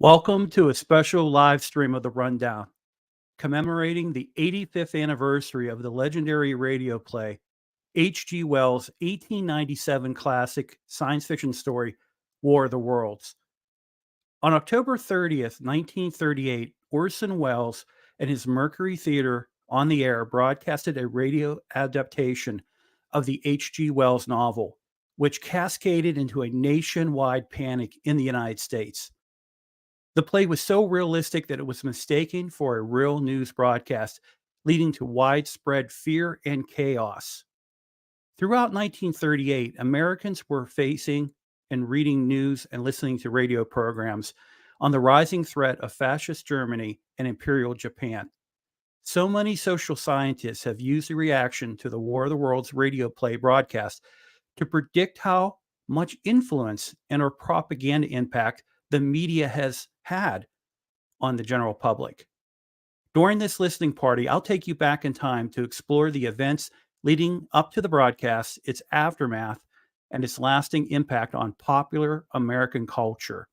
Welcome to a special live stream of The Rundown, commemorating the 85th anniversary of the legendary radio play H.G. Wells' 1897 classic science fiction story, War of the Worlds. On October 30th, 1938, Orson Welles and his Mercury Theater on the Air broadcasted a radio adaptation of the H.G. Wells novel, which cascaded into a nationwide panic in the United States. The play was so realistic that it was mistaken for a real news broadcast, leading to widespread fear and chaos. Throughout 1938, Americans were facing and reading news and listening to radio programs on the rising threat of fascist Germany and Imperial Japan. So many social scientists have used the reaction to the War of the Worlds radio play broadcast to predict how much influence and or propaganda impact the media has had on the general public. During this listening party, I'll take you back in time to explore the events leading up to the broadcast, its aftermath, and its lasting impact on popular American culture.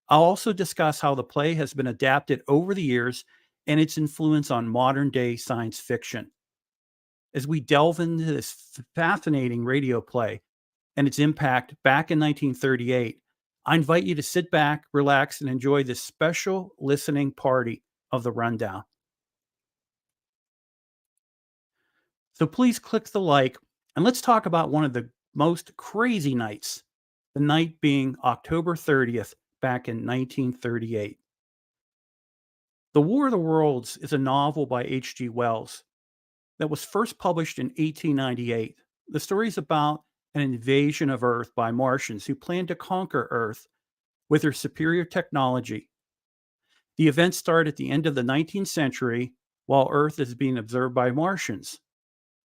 I'll also discuss how the play has been adapted over the years and its influence on modern-day science fiction. As we delve into this fascinating radio play and its impact back in 1938, I invite you to sit back, relax, and enjoy this special listening party of The Rundown. So please click the like, and let's talk about one of the most crazy nights, the night being October 30th, back in 1938. The War of the Worlds is a novel by H.G. Wells that was first published in 1898. The story is about an invasion of Earth by Martians who plan to conquer Earth with their superior technology. The events start at the end of the 19th century while Earth is being observed by Martians.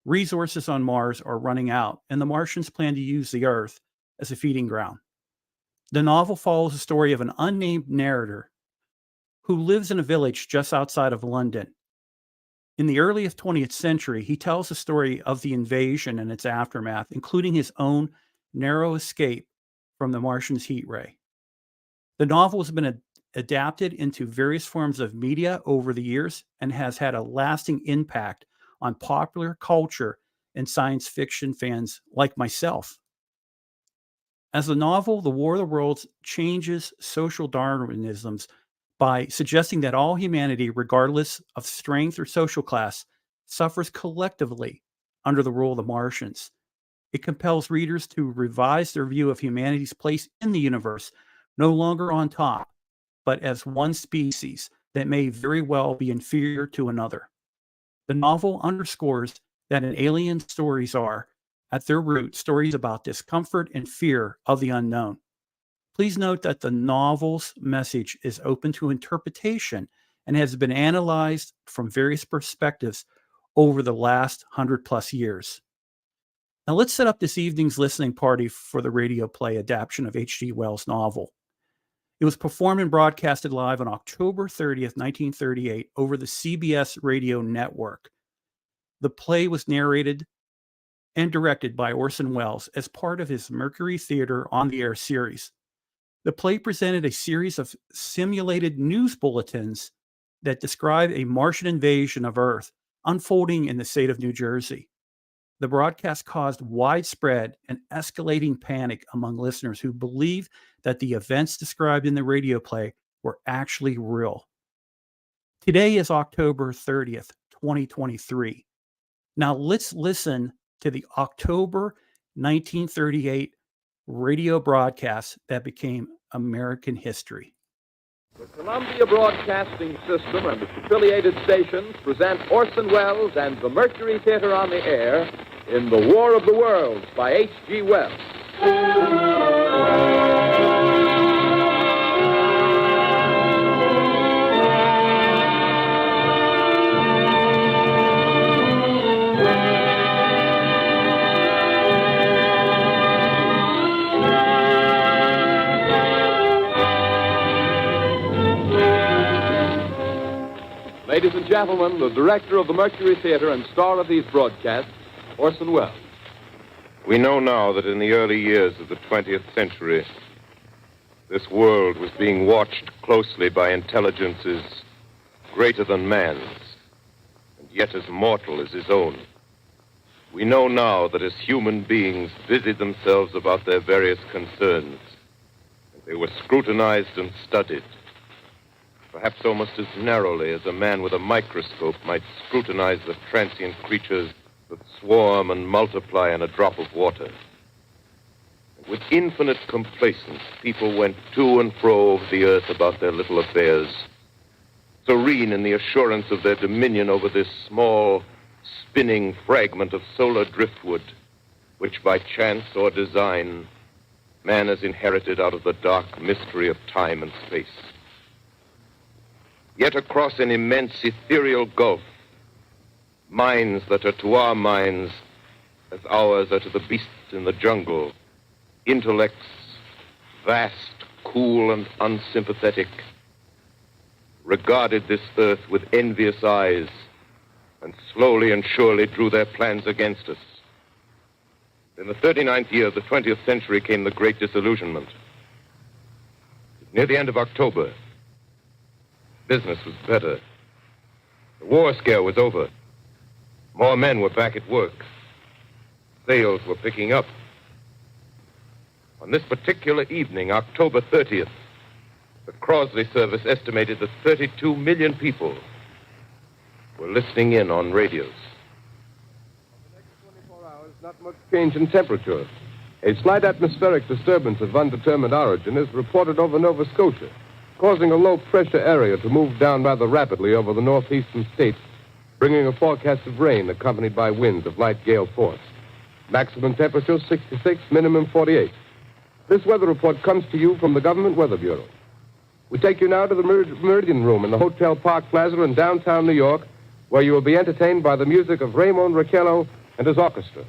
Resources on Mars are running out, and the Martians plan to use the Earth as a feeding ground. The novel follows the story of an unnamed narrator who lives in a village just outside of London. In the earliest 20th century, he tells the story of the invasion and its aftermath, including his own narrow escape from the Martians' heat ray. The novel has been adapted into various forms of media over the years and has had a lasting impact on popular culture and science fiction fans like myself. As the novel, The War of the Worlds changes social Darwinisms by suggesting that all humanity, regardless of strength or social class, suffers collectively under the rule of the Martians. It compels readers to revise their view of humanity's place in the universe, no longer on top, but as one species that may very well be inferior to another. The novel underscores that alien stories are, at their root, stories about discomfort and fear of the unknown. Please note that the novel's message is open to interpretation and has been analyzed from various perspectives over the last 100+ years. Now let's set up this evening's listening party for the radio play adaptation of H.G. Wells' novel. It was performed and broadcasted live on October 30th, 1938 over the CBS radio network. The play was narrated and directed by Orson Welles as part of his Mercury Theater on the Air series. The play presented a series of simulated news bulletins that describe a Martian invasion of Earth unfolding in the state of New Jersey. The broadcast caused widespread and escalating panic among listeners who believed that the events described in the radio play were actually real. Today is October 30th, 2023. Now let's listen to the October 1938 radio broadcast that became American history. The Columbia Broadcasting System and its affiliated stations present Orson Welles and the Mercury Theater on the Air in The War of the Worlds by H.G. Wells. Ladies and gentlemen, the director of the Mercury Theater and star of these broadcasts, Orson Welles. We know now that in the early years of the 20th century, This world was being watched closely by intelligences greater than man's, and yet as mortal as his own. We know now that as human beings busied themselves about their various concerns, they were scrutinized and studied, perhaps almost as narrowly as a man with a microscope might scrutinize the transient creatures that swarm and multiply in a drop of water. And with infinite complacence, people went to and fro over the earth about their little affairs, serene in the assurance of their dominion over this small, spinning fragment of solar driftwood, which by chance or design, man has inherited out of the dark mystery of time and space. Yet across an immense ethereal gulf, minds that are to our minds as ours are to the beasts in the jungle, intellects vast, cool, and unsympathetic, regarded this earth with envious eyes and slowly and surely drew their plans against us. In the 39th year of the 20th century came the Great Disillusionment. Near the end of October, business was better. The war scare was over. More men were back at work. Sales were picking up. On this particular evening, October 30th, the Crosley service estimated that 32 million people were listening in on radios. For the next 24 hours, not much change in temperature. A slight atmospheric disturbance of undetermined origin is reported over Nova Scotia, causing a low-pressure area to move down rather rapidly over the northeastern states, bringing a forecast of rain accompanied by winds of light gale force. Maximum temperature 66, minimum 48. This weather report comes to you from the Government Weather Bureau. We take you now to the Meridian Room in the Hotel Park Plaza in downtown New York, where you will be entertained by the music of Raymond Raquello and his orchestra.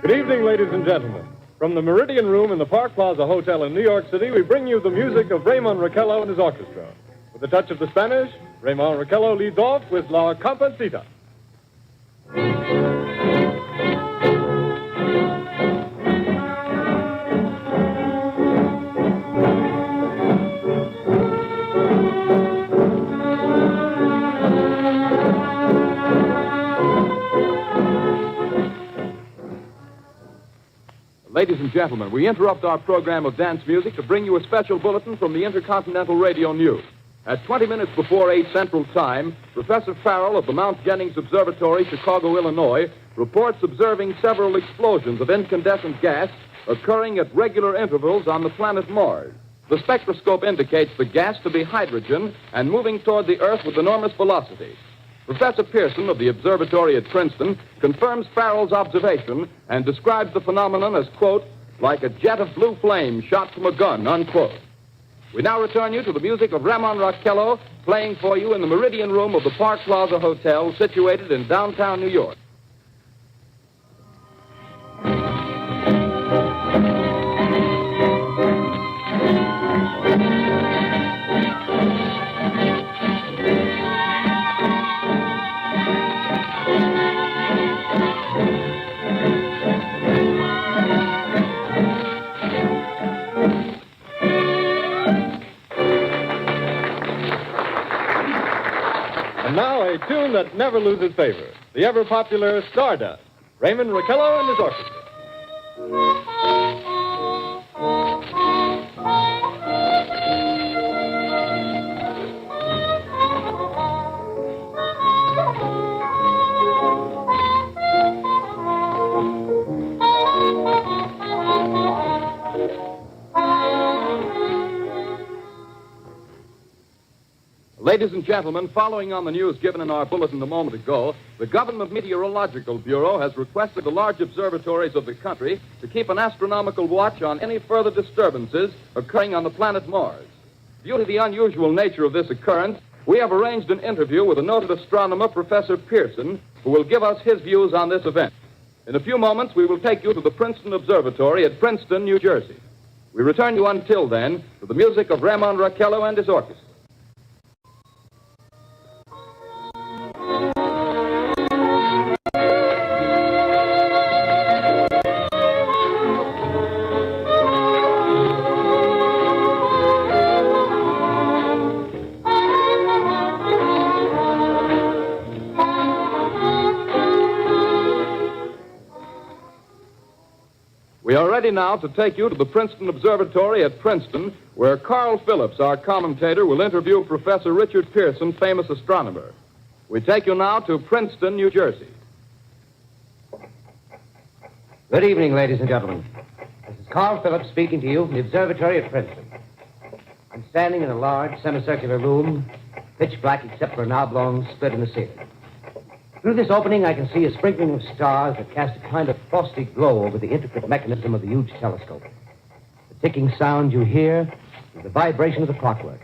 Good evening, ladies and gentlemen. From the Meridian Room in the Park Plaza Hotel in New York City, we bring you the music of Raymond Raquello and his orchestra. With a touch of the Spanish, Raymond Raquello leads off with La Comparsita. Ladies and gentlemen, we interrupt our program of dance music to bring you a special bulletin from the Intercontinental Radio News. At 20 minutes before 8 Central Time, Professor Farrell of the Mount Jennings Observatory, Chicago, Illinois, reports observing several explosions of incandescent gas occurring at regular intervals on the planet Mars. The spectroscope indicates the gas to be hydrogen and moving toward the Earth with enormous velocity. Professor Pearson of the observatory at Princeton confirms Farrell's observation and describes the phenomenon as, quote, like a jet of blue flame shot from a gun, unquote. We now return you to the music of Raymond Raquello, playing for you in the Meridian Room of the Park Plaza Hotel, situated in downtown New York. And now a tune that never loses favor, the ever-popular Stardust, Raymond Raquello and his orchestra. Ladies and gentlemen, following on the news given in our bulletin a moment ago, the Government Meteorological Bureau has requested the large observatories of the country to keep an astronomical watch on any further disturbances occurring on the planet Mars. Due to the unusual nature of this occurrence, we have arranged an interview with a noted astronomer, Professor Pearson, who will give us his views on this event. In a few moments, we will take you to the Princeton Observatory at Princeton, New Jersey. We return you until then to the music of Ramon Raquello and his orchestra. We are ready now to take you to the Princeton Observatory at Princeton, where Carl Phillips, our commentator, will interview Professor Richard Pearson, famous astronomer. We take you now to Princeton, New Jersey. Good evening, ladies and gentlemen. This is Carl Phillips speaking to you from the observatory at Princeton. I'm standing in a large semicircular room, pitch black except for an oblong split in the ceiling. Through this opening, I can see a sprinkling of stars that cast a kind of frosty glow over the intricate mechanism of the huge telescope. The ticking sound you hear is the vibration of the clockwork.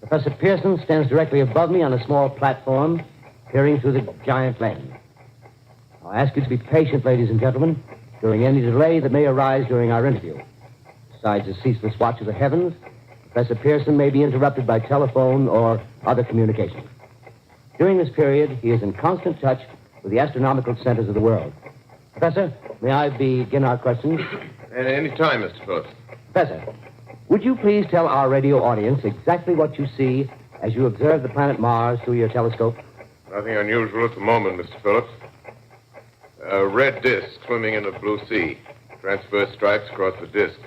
Professor Pearson stands directly above me on a small platform, peering through the giant lens. I'll ask you to be patient, ladies and gentlemen, during any delay that may arise during our interview. Besides the ceaseless watch of the heavens, Professor Pearson may be interrupted by telephone or other communication. During this period, he is in constant touch with the astronomical centers of the world. Professor, may I begin our questions? At any time, Mr. Phillips. Professor, would you please tell our radio audience exactly what you see as you observe the planet Mars through your telescope? Nothing unusual at the moment, Mr. Phillips. A red disk swimming in a blue sea. Transverse stripes across the disk.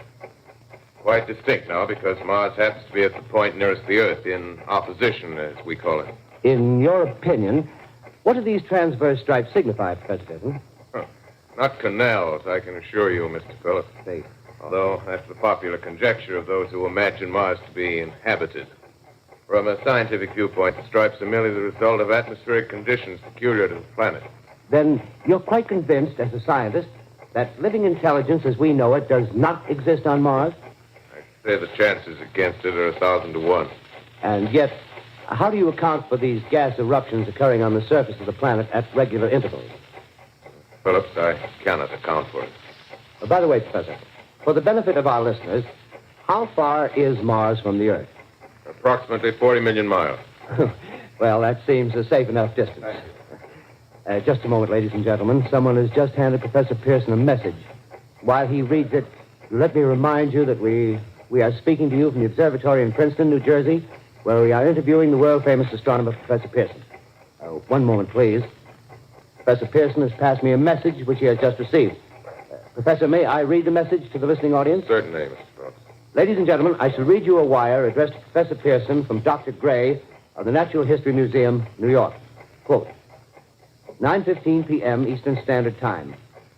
Quite distinct now because Mars happens to be at the point nearest the Earth, in opposition, as we call it. In your opinion, what do these transverse stripes signify, Professor Pearson? Not canals, I can assure you, Mr. Phillips. They... Although that's the popular conjecture of those who imagine Mars to be inhabited. From a scientific viewpoint, the stripes are merely the result of atmospheric conditions peculiar to the planet. Then you're quite convinced, as a scientist, that living intelligence as we know it does not exist on Mars? I'd say the chances against it are 1,000 to 1. And yet, how do you account for these gas eruptions occurring on the surface of the planet at regular intervals? Phillips, I cannot account for it. By the way, Professor, for the benefit of our listeners, how far is Mars from the Earth? Approximately 40 million miles. Well, that seems a safe enough distance. Just a moment, ladies and gentlemen. Someone has just handed Professor Pearson a message. While he reads it, let me remind you that we are speaking to you from the observatory in Princeton, New Jersey, where we are interviewing the world-famous astronomer, Professor Pearson. One moment, please. Professor Pearson has passed me a message which he has just received. Professor, may I read the message to the listening audience? Certainly, Mr. Phillips. Ladies and gentlemen, I shall read you a wire addressed to Professor Pearson from Dr. Gray of the Natural History Museum, New York. Quote, 9:15 p.m. Eastern Standard Time.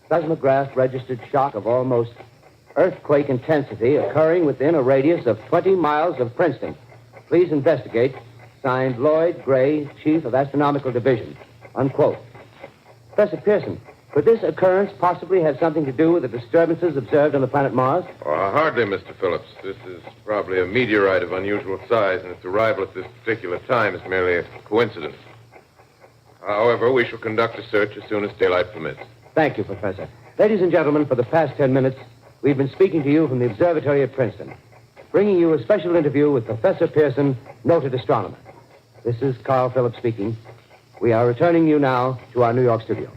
Seismograph registered shock of almost earthquake intensity occurring within a radius of 20 miles of Princeton. Please investigate. Signed, Lloyd Gray, Chief of Astronomical Division. Unquote. Professor Pearson, could this occurrence possibly have something to do with the disturbances observed on the planet Mars? Hardly, Mr. Phillips. This is probably a meteorite of unusual size, and its arrival at this particular time is merely a coincidence. However, we shall conduct a search as soon as daylight permits. Thank you, Professor. Ladies and gentlemen, for the past 10 minutes, we've been speaking to you from the observatory at Princeton, bringing you a special interview with Professor Pearson, noted astronomer. This is Carl Phillips speaking. We are returning you now to our New York studio.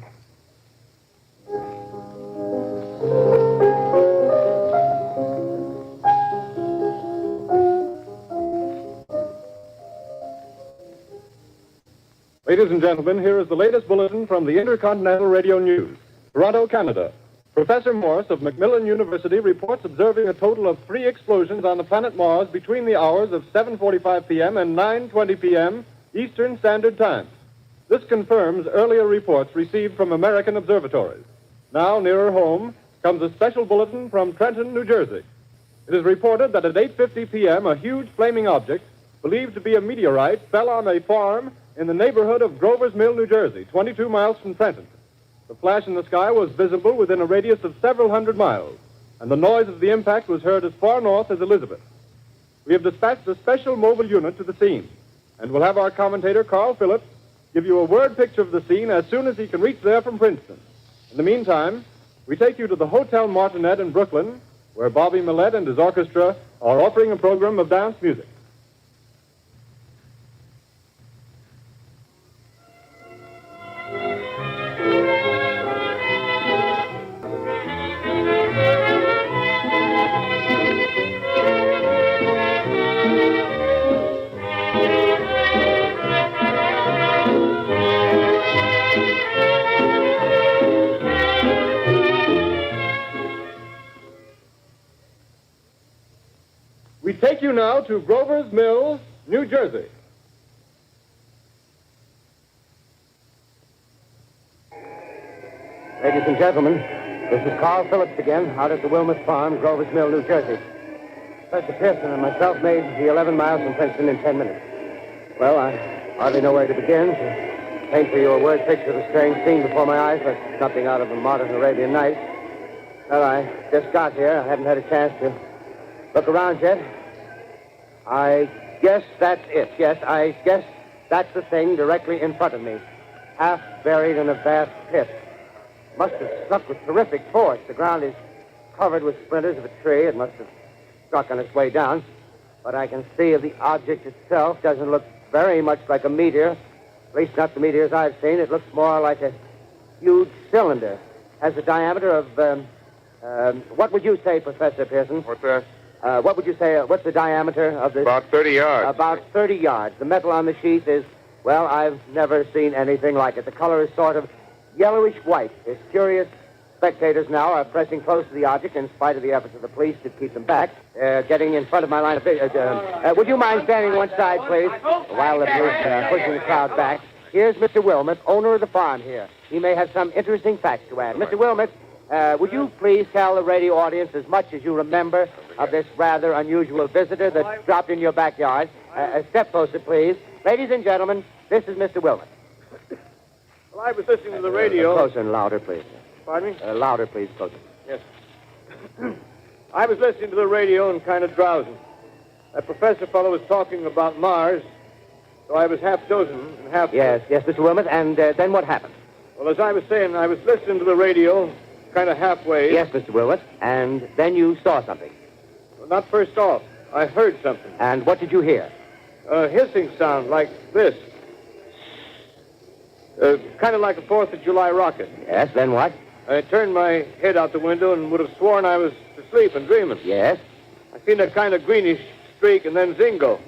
Ladies and gentlemen, here is the latest bulletin from the Intercontinental Radio News. Toronto, Canada. Professor Morse of Macmillan University reports observing a total of 3 explosions on the planet Mars between the hours of 7:45 p.m. and 9:20 p.m. Eastern Standard Time. This confirms earlier reports received from American observatories. Now, nearer home, comes a special bulletin from Trenton, New Jersey. It is reported that at 8:50 p.m., a huge flaming object, believed to be a meteorite, fell on a farm in the neighborhood of Grover's Mill, New Jersey, 22 miles from Trenton. The flash in the sky was visible within a radius of several hundred miles, and the noise of the impact was heard as far north as Elizabeth. We have dispatched a special mobile unit to the scene, and we'll have our commentator, Carl Phillips, give you a word picture of the scene as soon as he can reach there from Princeton. In the meantime, we take you to the Hotel Martinet in Brooklyn, where Bobby Millette and his orchestra are offering a program of dance music. We take you now to Grover's Mills, New Jersey. Ladies and gentlemen, this is Carl Phillips again, out at the Wilmot Farm, Grover's Mill, New Jersey. Professor Pearson and myself made the 11 miles from Princeton in 10 minutes. Well, I hardly know where to begin. To paint for you a word picture of a strange scene before my eyes, but something out of a modern Arabian Nights. Well, I just got here. I haven't had a chance to look around yet. I guess that's it. Yes, I guess that's the thing directly in front of me. Half buried in a vast pit. Must have struck with terrific force. The ground is covered with splinters of a tree. It must have struck on its way down. But I can see the object itself doesn't look very much like a meteor. At least not the meteors I've seen. It looks more like a huge cylinder. Has a diameter of, what would you say, Professor Pearson? What's that? What would you say, what's the diameter of this? About 30 yards. About 30 yards. The metal on the sheath is, well, I've never seen anything like it. The color is sort of yellowish white. There's curious spectators now are pressing close to the object in spite of the efforts of the police to keep them back. Getting in front of my line of vision. Would you mind standing one side, please? While the police are pushing the crowd back. Here's Mr. Wilmot, owner of the farm here. He may have some interesting facts to add. Mr. Wilmot, would you please tell the radio audience as much as you remember of this rather unusual visitor that dropped in your backyard? Step closer, please. Ladies and gentlemen, this is Mr. Wilmot. Well, I was listening to the radio. Closer and louder, please. Pardon me? Louder, please, closer. Yes. I was listening to the radio and kind of drowsing. That professor fellow was talking about Mars, so I was half dozing and half... Yes, Mr. Wilmot, and then what happened? Well, as I was saying, I was listening to the radio, kind of halfway. Yes, Mr. Wilmot, and then you saw something. Well, not first off. I heard something. And what did you hear? A hissing sound like this. Kind of like a 4th of July rocket. Yes, then what? I turned my head out the window and would have sworn I was asleep and dreaming. Yes? I seen a kind of greenish streak and then zingo.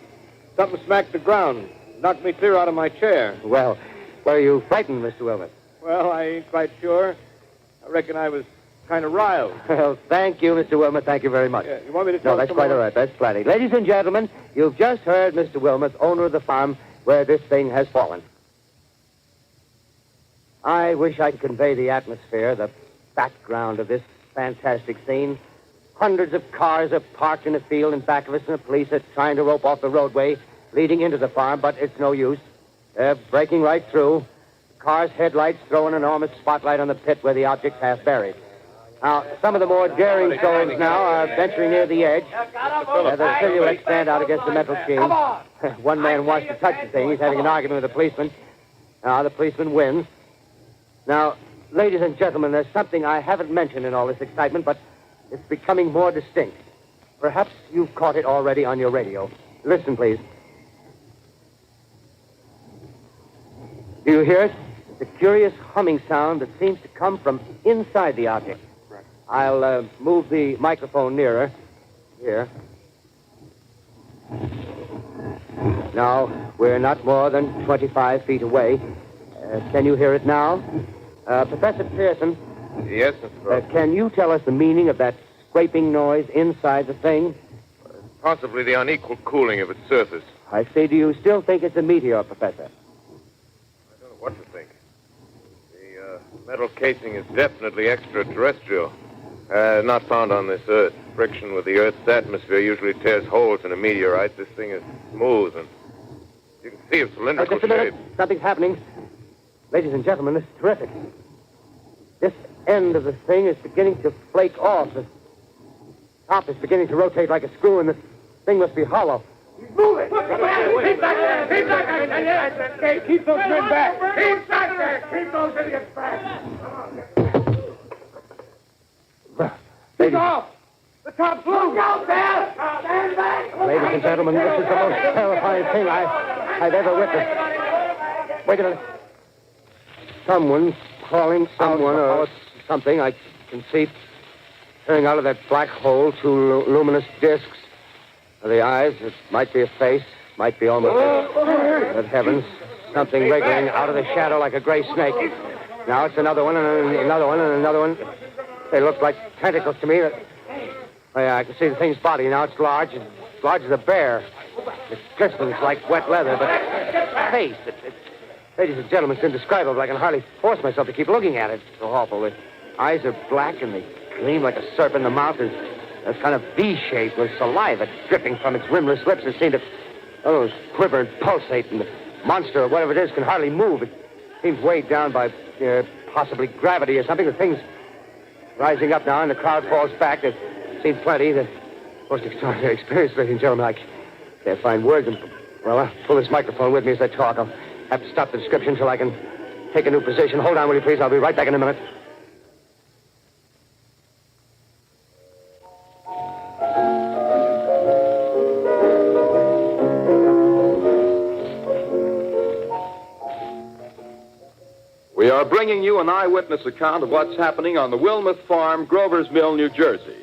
Something smacked the ground, knocked me clear out of my chair. Well, were you frightened, Mr. Wilmot? Well, I ain't quite sure. I reckon I was kind of riled. Well, thank you, Mr. Wilmot. Thank you very much. Yeah, you want me to No, talk that's some quite more? all right. That's plenty. Ladies and gentlemen, you've just heard Mr. Wilmot, owner of the farm where this thing has fallen. I wish I could convey the atmosphere, the background of this fantastic scene. Hundreds of cars are parked in a field in back of us, and the police are trying to rope off the roadway leading into the farm, but it's no use. They're breaking right through. The car's headlights throw an enormous spotlight on the pit where the object's half buried. Now, some of the more daring souls now are venturing near the edge. The silhouettes stand out against the metal sheen. One man wants to touch the thing. He's having an argument with the policeman. Now, the policeman wins. Now, ladies and gentlemen, there's something I haven't mentioned in all this excitement, but it's becoming more distinct. Perhaps you've caught it already on your radio. Listen, please. Do you hear it? It's a curious humming sound that seems to come from inside the object. I'll move the microphone nearer. Here. Now, we're not more than 25 feet away. Can you hear it now? Professor Pearson, Yes, Mr. Grover. can you tell us the meaning of that scraping noise inside the thing? Possibly the unequal cooling of its surface. I say, do you still think it's a meteor, Professor? I don't know what to think. The metal casing is definitely extraterrestrial. Not found on this Earth. Friction with the Earth's atmosphere usually tears holes in a meteorite. This thing is smooth, and you can see its cylindrical Just a minute. shape. Something's happening. Ladies and gentlemen, this is terrific. This end of the thing is beginning to flake off. The top is beginning to rotate like a screw, and this thing must be hollow. Keep those men back. Keep back there. Keep those idiots back. Ladies, Off. The top floor! Look out there! Stand back! Ladies and gentlemen, this is the most terrifying thing I've ever witnessed. Wait a minute. Someone crawling someone or something. I can see turning out of that black hole two luminous discs. The eyes, it might be a face, might be almost... Good heavens, something wriggling out of the shadow like a gray snake. Now it's another one, and another one, and another one. They look like tentacles to me. Oh, yeah, I can see the thing's body. Now it's large as a bear. It glistens like wet leather, but its face, ladies and gentlemen, it's indescribable. I can hardly force myself to keep looking at it. It's so awful. The eyes are black, and they gleam like a serpent. The mouth is kind of V-shaped with saliva dripping from its rimless lips. It seems to quiver and pulsate, and the monster or whatever it is can hardly move. It seems weighed down by possibly gravity or something. The thing's rising up now, and the crowd falls back. They've seen plenty. The most extraordinary experience, ladies and gentlemen. I can't find words. Well, I'll pull this microphone with me as I talk. I'll have to stop the description until I can take a new position. Hold on, will you please? I'll be right back in a minute. We are bringing you an eyewitness account of what's happening on the Wilmuth Farm, Grover's Mill, New Jersey.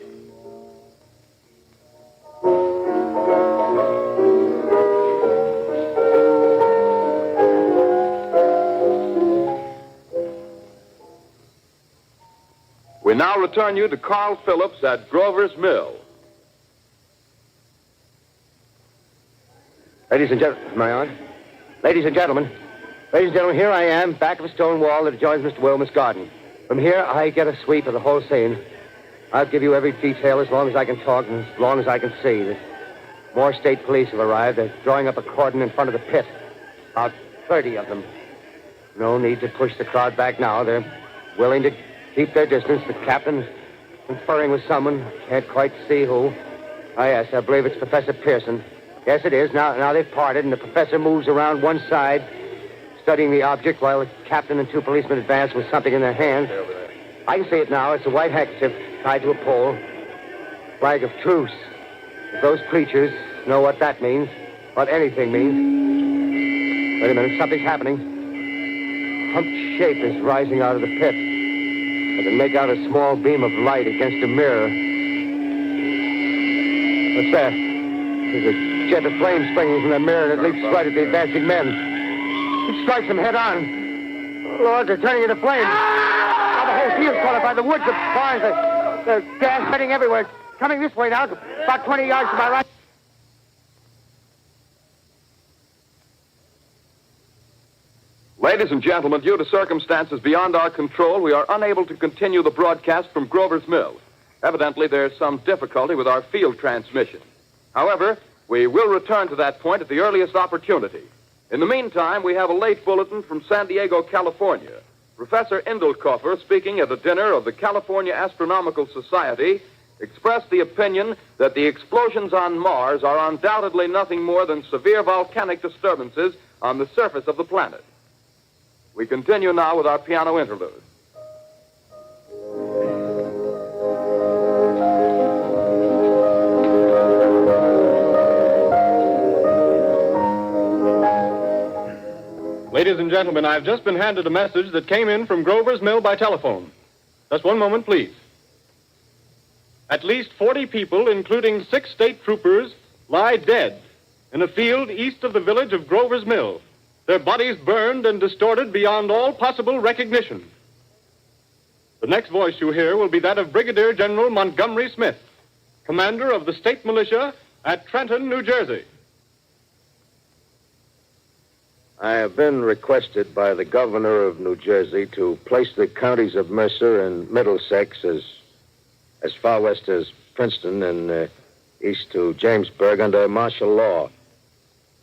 We now return you to Carl Phillips at Grover's Mill. Ladies and gentlemen, am I on? Ladies and gentlemen, here I am, back of a stone wall that adjoins Mr. Wilmuth's garden. From here, I get a sweep of the whole scene. I'll give you every detail as long as I can talk and as long as I can see. More state police have arrived. They're drawing up a cordon in front of the pit. About 30 of them. No need to push the crowd back now. They're willing to keep their distance. The captain's conferring with someone. Can't quite see who. Oh, yes, I believe it's Professor Pearson. Yes, it is. Now they've parted, and the professor moves around one side, studying the object while the captain and two policemen advance with something in their hands. I can see it now. It's a white handkerchief tied to a pole. Flag of truce. If those creatures know what that means, what anything means. Wait a minute, something's happening. A humped shape is rising out of the pit. I can make out a small beam of light against a mirror. What's that? There's a jet of flame springing from the mirror, and it leaps right at the advancing men. It strikes them head on. Oh, Lord, they're turning into flames. Now the whole field's caught up by the woods, the barns, the gas spreading everywhere. It's coming this way now, about 20 yards to my right. Ladies and gentlemen, due to circumstances beyond our control, we are unable to continue the broadcast from Grover's Mill. Evidently, there's some difficulty with our field transmission. However, we will return to that point at the earliest opportunity. In the meantime, we have a late bulletin from San Diego, California. Professor Indelkoffer, speaking at a dinner of the California Astronomical Society, expressed the opinion that the explosions on Mars are undoubtedly nothing more than severe volcanic disturbances on the surface of the planet. We continue now with our piano interlude. Ladies and gentlemen, I've just been handed a message that came in from Grover's Mill by telephone. Just one moment, please. At least 40 people, including 6 state troopers, lie dead in a field east of the village of Grover's Mill. Their bodies burned and distorted beyond all possible recognition. The next voice you hear will be that of Brigadier General Montgomery Smith, commander of the state militia at Trenton, New Jersey. I have been requested by the governor of New Jersey to place the counties of Mercer and Middlesex as far west as Princeton and east to Jamesburg under martial law.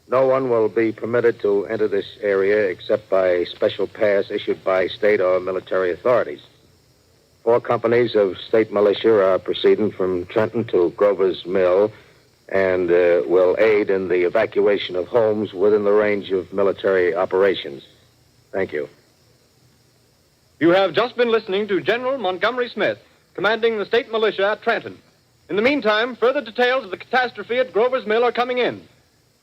No one will be permitted to enter this area except by a special pass issued by state or military authorities. 4 companies of state militia are proceeding from Trenton to Grover's Mill and will aid in the evacuation of homes within the range of military operations. Thank you. You have just been listening to General Montgomery Smith, commanding the state militia at Trenton. In the meantime, further details of the catastrophe at Grover's Mill are coming in.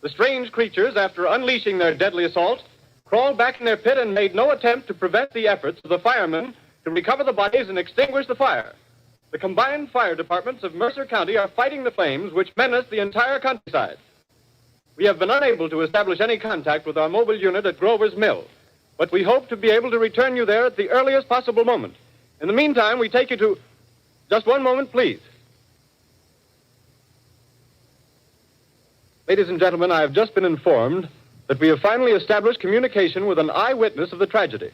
The strange creatures, after unleashing their deadly assault, crawled back in their pit and made no attempt to prevent the efforts of the firemen to recover the bodies and extinguish the fire. The combined fire departments of Mercer County are fighting the flames which menace the entire countryside. We have been unable to establish any contact with our mobile unit at Grover's Mill, but we hope to be able to return you there at the earliest possible moment. In the meantime, we take you to... Just one moment, please. Ladies and gentlemen, I have just been informed that we have finally established communication with an eyewitness of the tragedy.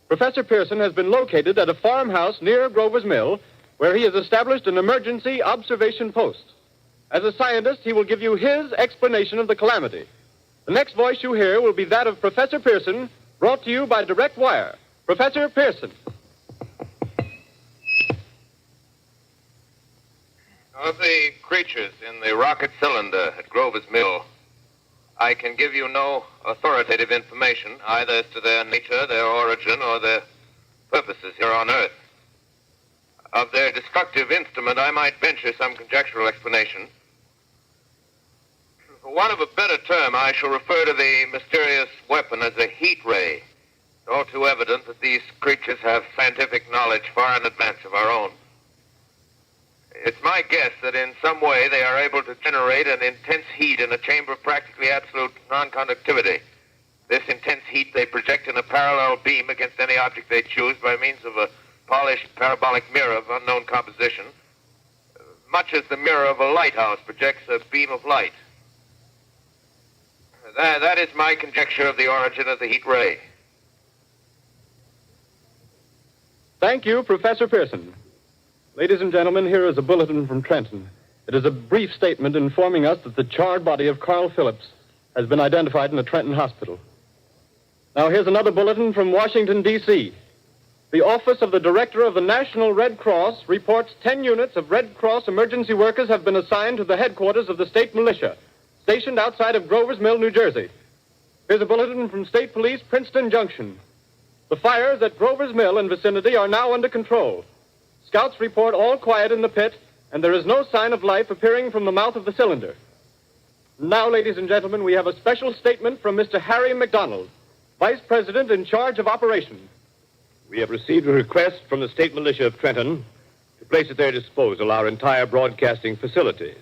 Professor Pearson has been located at a farmhouse near Grover's Mill, where he has established an emergency observation post. As a scientist, he will give you his explanation of the calamity. The next voice you hear will be that of Professor Pearson, brought to you by direct wire. Professor Pearson. Of the creatures in the rocket cylinder at Grover's Mill, I can give you no authoritative information, either as to their nature, their origin, or their purposes here on Earth. Of their destructive instrument, I might venture some conjectural explanation. For want of a better term, I shall refer to the mysterious weapon as a heat ray. It's all too evident that these creatures have scientific knowledge far in advance of our own. It's my guess that in some way they are able to generate an intense heat in a chamber of practically absolute non-conductivity. This intense heat they project in a parallel beam against any object they choose by means of a polished parabolic mirror of unknown composition, much as the mirror of a lighthouse projects a beam of light. That is my conjecture of the origin of the heat ray. Thank you, Professor Pearson. Ladies and gentlemen, here is a bulletin from Trenton. It is a brief statement informing us that the charred body of Carl Phillips has been identified in the Trenton hospital. Now, here's another bulletin from Washington, D.C. The Office of the Director of the National Red Cross reports 10 units of Red Cross emergency workers have been assigned to the headquarters of the state militia, stationed outside of Grover's Mill, New Jersey. Here's a bulletin from State Police, Princeton Junction. The fires at Grover's Mill and vicinity are now under control. Scouts report all quiet in the pit, and there is no sign of life appearing from the mouth of the cylinder. Now, ladies and gentlemen, we have a special statement from Mr. Harry McDonald, Vice President in charge of operations. We have received a request from the state militia of Trenton to place at their disposal our entire broadcasting facilities.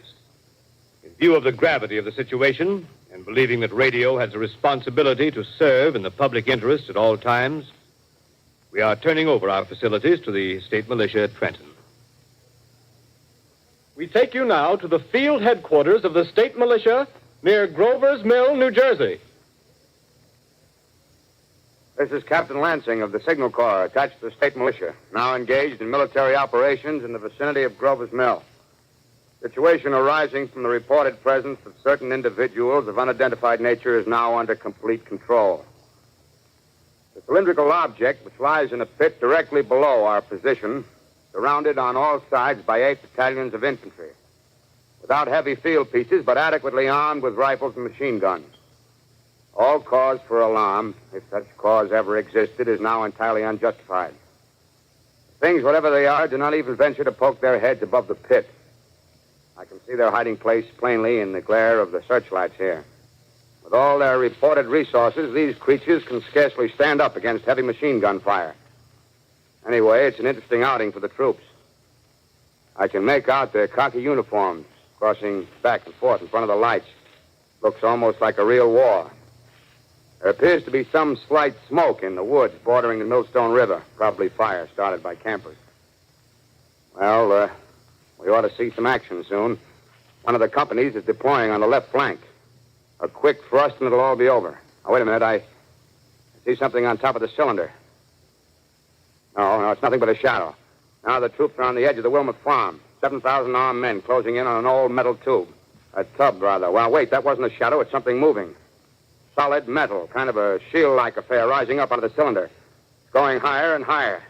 In view of the gravity of the situation, and believing that radio has a responsibility to serve in the public interest at all times, we are turning over our facilities to the state militia at Trenton. We take you now to the field headquarters of the state militia near Grover's Mill, New Jersey. This is Captain Lansing of the Signal Corps, attached to the state militia, now engaged in military operations in the vicinity of Grover's Mill. Situation arising from the reported presence of certain individuals of unidentified nature is now under complete control. The cylindrical object, which lies in a pit directly below our position, surrounded on all sides by 8 battalions of infantry, without heavy field pieces, but adequately armed with rifles and machine guns. All cause for alarm, if such cause ever existed, is now entirely unjustified. Things, whatever they are, do not even venture to poke their heads above the pit. I can see their hiding place plainly in the glare of the searchlights here. With all their reported resources, these creatures can scarcely stand up against heavy machine gun fire. Anyway, it's an interesting outing for the troops. I can make out their khaki uniforms crossing back and forth in front of the lights. Looks almost like a real war. There appears to be some slight smoke in the woods bordering the Millstone River, probably fire started by campers. Well, we ought to see some action soon. One of the companies is deploying on the left flank. A quick thrust and it'll all be over. Now, wait a minute. I see something on top of the cylinder. No, it's nothing but a shadow. Now the troops are on the edge of the Wilmot Farm. 7,000 armed men closing in on an old metal tube. A tub, rather. Well, wait, that wasn't a shadow. It's something moving. Solid metal, kind of a shield-like affair rising up out of the cylinder. It's going higher and higher.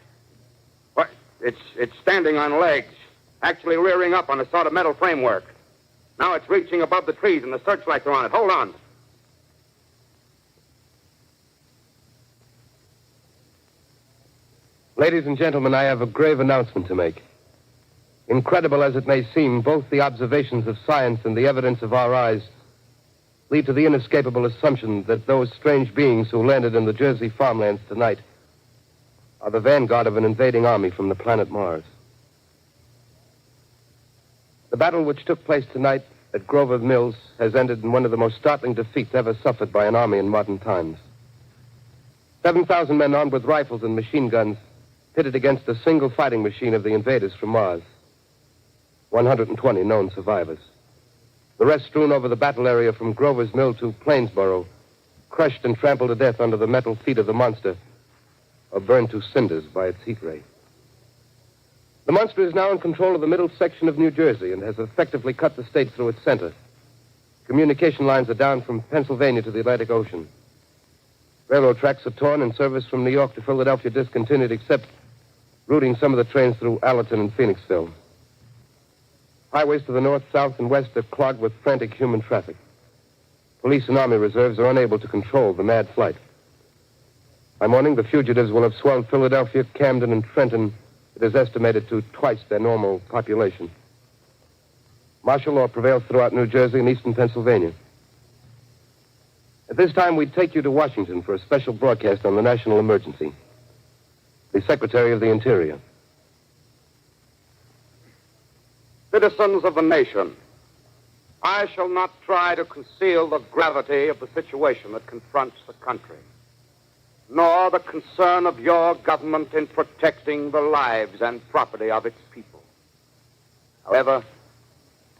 What? It's standing on legs, actually rearing up on a sort of metal framework. Now it's reaching above the trees and the searchlights are on it. Hold on. Ladies and gentlemen, I have a grave announcement to make. Incredible as it may seem, both the observations of science and the evidence of our eyes lead to the inescapable assumption that those strange beings who landed in the Jersey farmlands tonight are the vanguard of an invading army from the planet Mars. The battle which took place tonight at Grover Mills has ended in one of the most startling defeats ever suffered by an army in modern times. 7,000 men armed with rifles and machine guns pitted against a single fighting machine of the invaders from Mars. 120 known survivors. The rest strewn over the battle area from Grover's Mill to Plainsboro, crushed and trampled to death under the metal feet of the monster, or burned to cinders by its heat ray. The monster is now in control of the middle section of New Jersey and has effectively cut the state through its center. Communication lines are down from Pennsylvania to the Atlantic Ocean. Railroad tracks are torn and service from New York to Philadelphia discontinued, except routing some of the trains through Allerton and Phoenixville. Highways to the north, south, and west are clogged with frantic human traffic. Police and army reserves are unable to control the mad flight. By morning, the fugitives will have swelled Philadelphia, Camden, and Trenton, it is estimated, to twice their normal population. Martial law prevails throughout New Jersey and eastern Pennsylvania. At this time, we take you to Washington for a special broadcast on the national emergency. The Secretary of the Interior. Citizens of the nation, I shall not try to conceal the gravity of the situation that confronts the country, nor the concern of your government in protecting the lives and property of its people. However,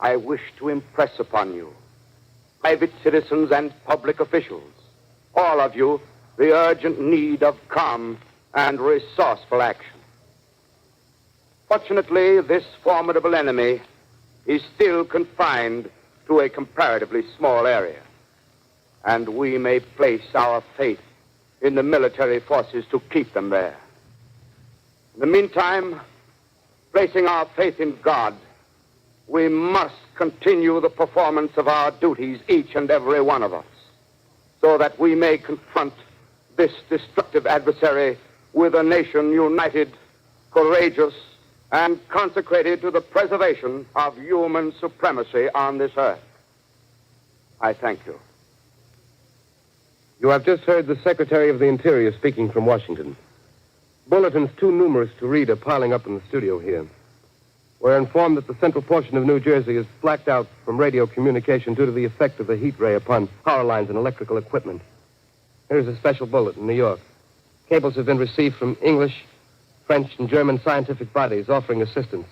I wish to impress upon you, private citizens and public officials, all of you, the urgent need of calm and resourceful action. Fortunately, this formidable enemy is still confined to a comparatively small area, and we may place our faith in the military forces to keep them there. In the meantime, placing our faith in God, we must continue the performance of our duties, each and every one of us, so that we may confront this destructive adversary with a nation united, courageous, and consecrated to the preservation of human supremacy on this earth. I thank you. You have just heard the Secretary of the Interior speaking from Washington. Bulletins too numerous to read are piling up in the studio here. We're informed that the central portion of New Jersey is blacked out from radio communication due to the effect of the heat ray upon power lines and electrical equipment. Here's a special bulletin in New York. Cables have been received from English, French, and German scientific bodies offering assistance.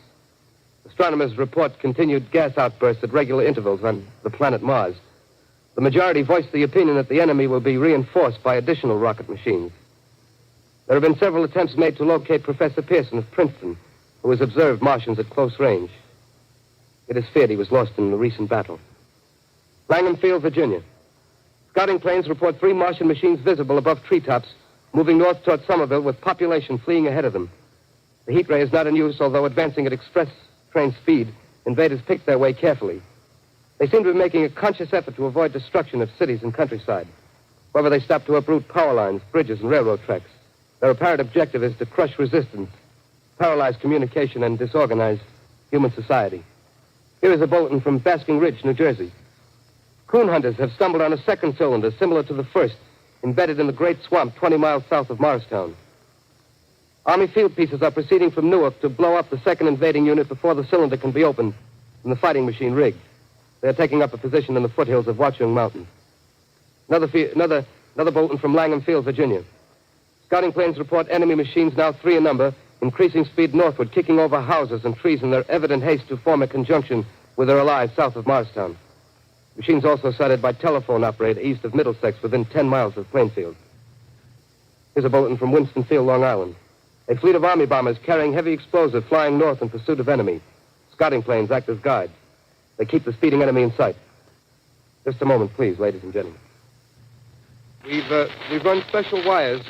Astronomers report continued gas outbursts at regular intervals on the planet Mars. The majority voiced the opinion that the enemy will be reinforced by additional rocket machines. There have been several attempts made to locate Professor Pearson of Princeton, who has observed Martians at close range. It is feared he was lost in the recent battle. Langham Field, Virginia. Scouting planes report 3 Martian machines visible above treetops, moving north toward Somerville with population fleeing ahead of them. The heat ray is not in use, although advancing at express train speed, invaders pick their way carefully. They seem to be making a conscious effort to avoid destruction of cities and countryside. However, they stop to uproot power lines, bridges, and railroad tracks. Their apparent objective is to crush resistance, paralyze communication, and disorganize human society. Here is a bulletin from Basking Ridge, New Jersey. Coon hunters have stumbled on a second cylinder similar to the first, embedded in the Great Swamp 20 miles south of Morristown. Army field pieces are proceeding from Newark to blow up the second invading unit before the cylinder can be opened and the fighting machine rigged. They are taking up a position in the foothills of Watchung Mountain. Another bulletin from Langham Field, Virginia. Scouting planes report enemy machines, now 3 in number, increasing speed northward, kicking over houses and trees in their evident haste to form a conjunction with their allies south of Morristown. Machines also sighted by telephone operator east of Middlesex within 10 miles of Plainfield. Here's a bulletin from Winston-Field, Long Island. A fleet of Army bombers carrying heavy explosive flying north in pursuit of enemy. Scouting planes act as guides. They keep the speeding enemy in sight. Just a moment, please, ladies and gentlemen. We've run special wires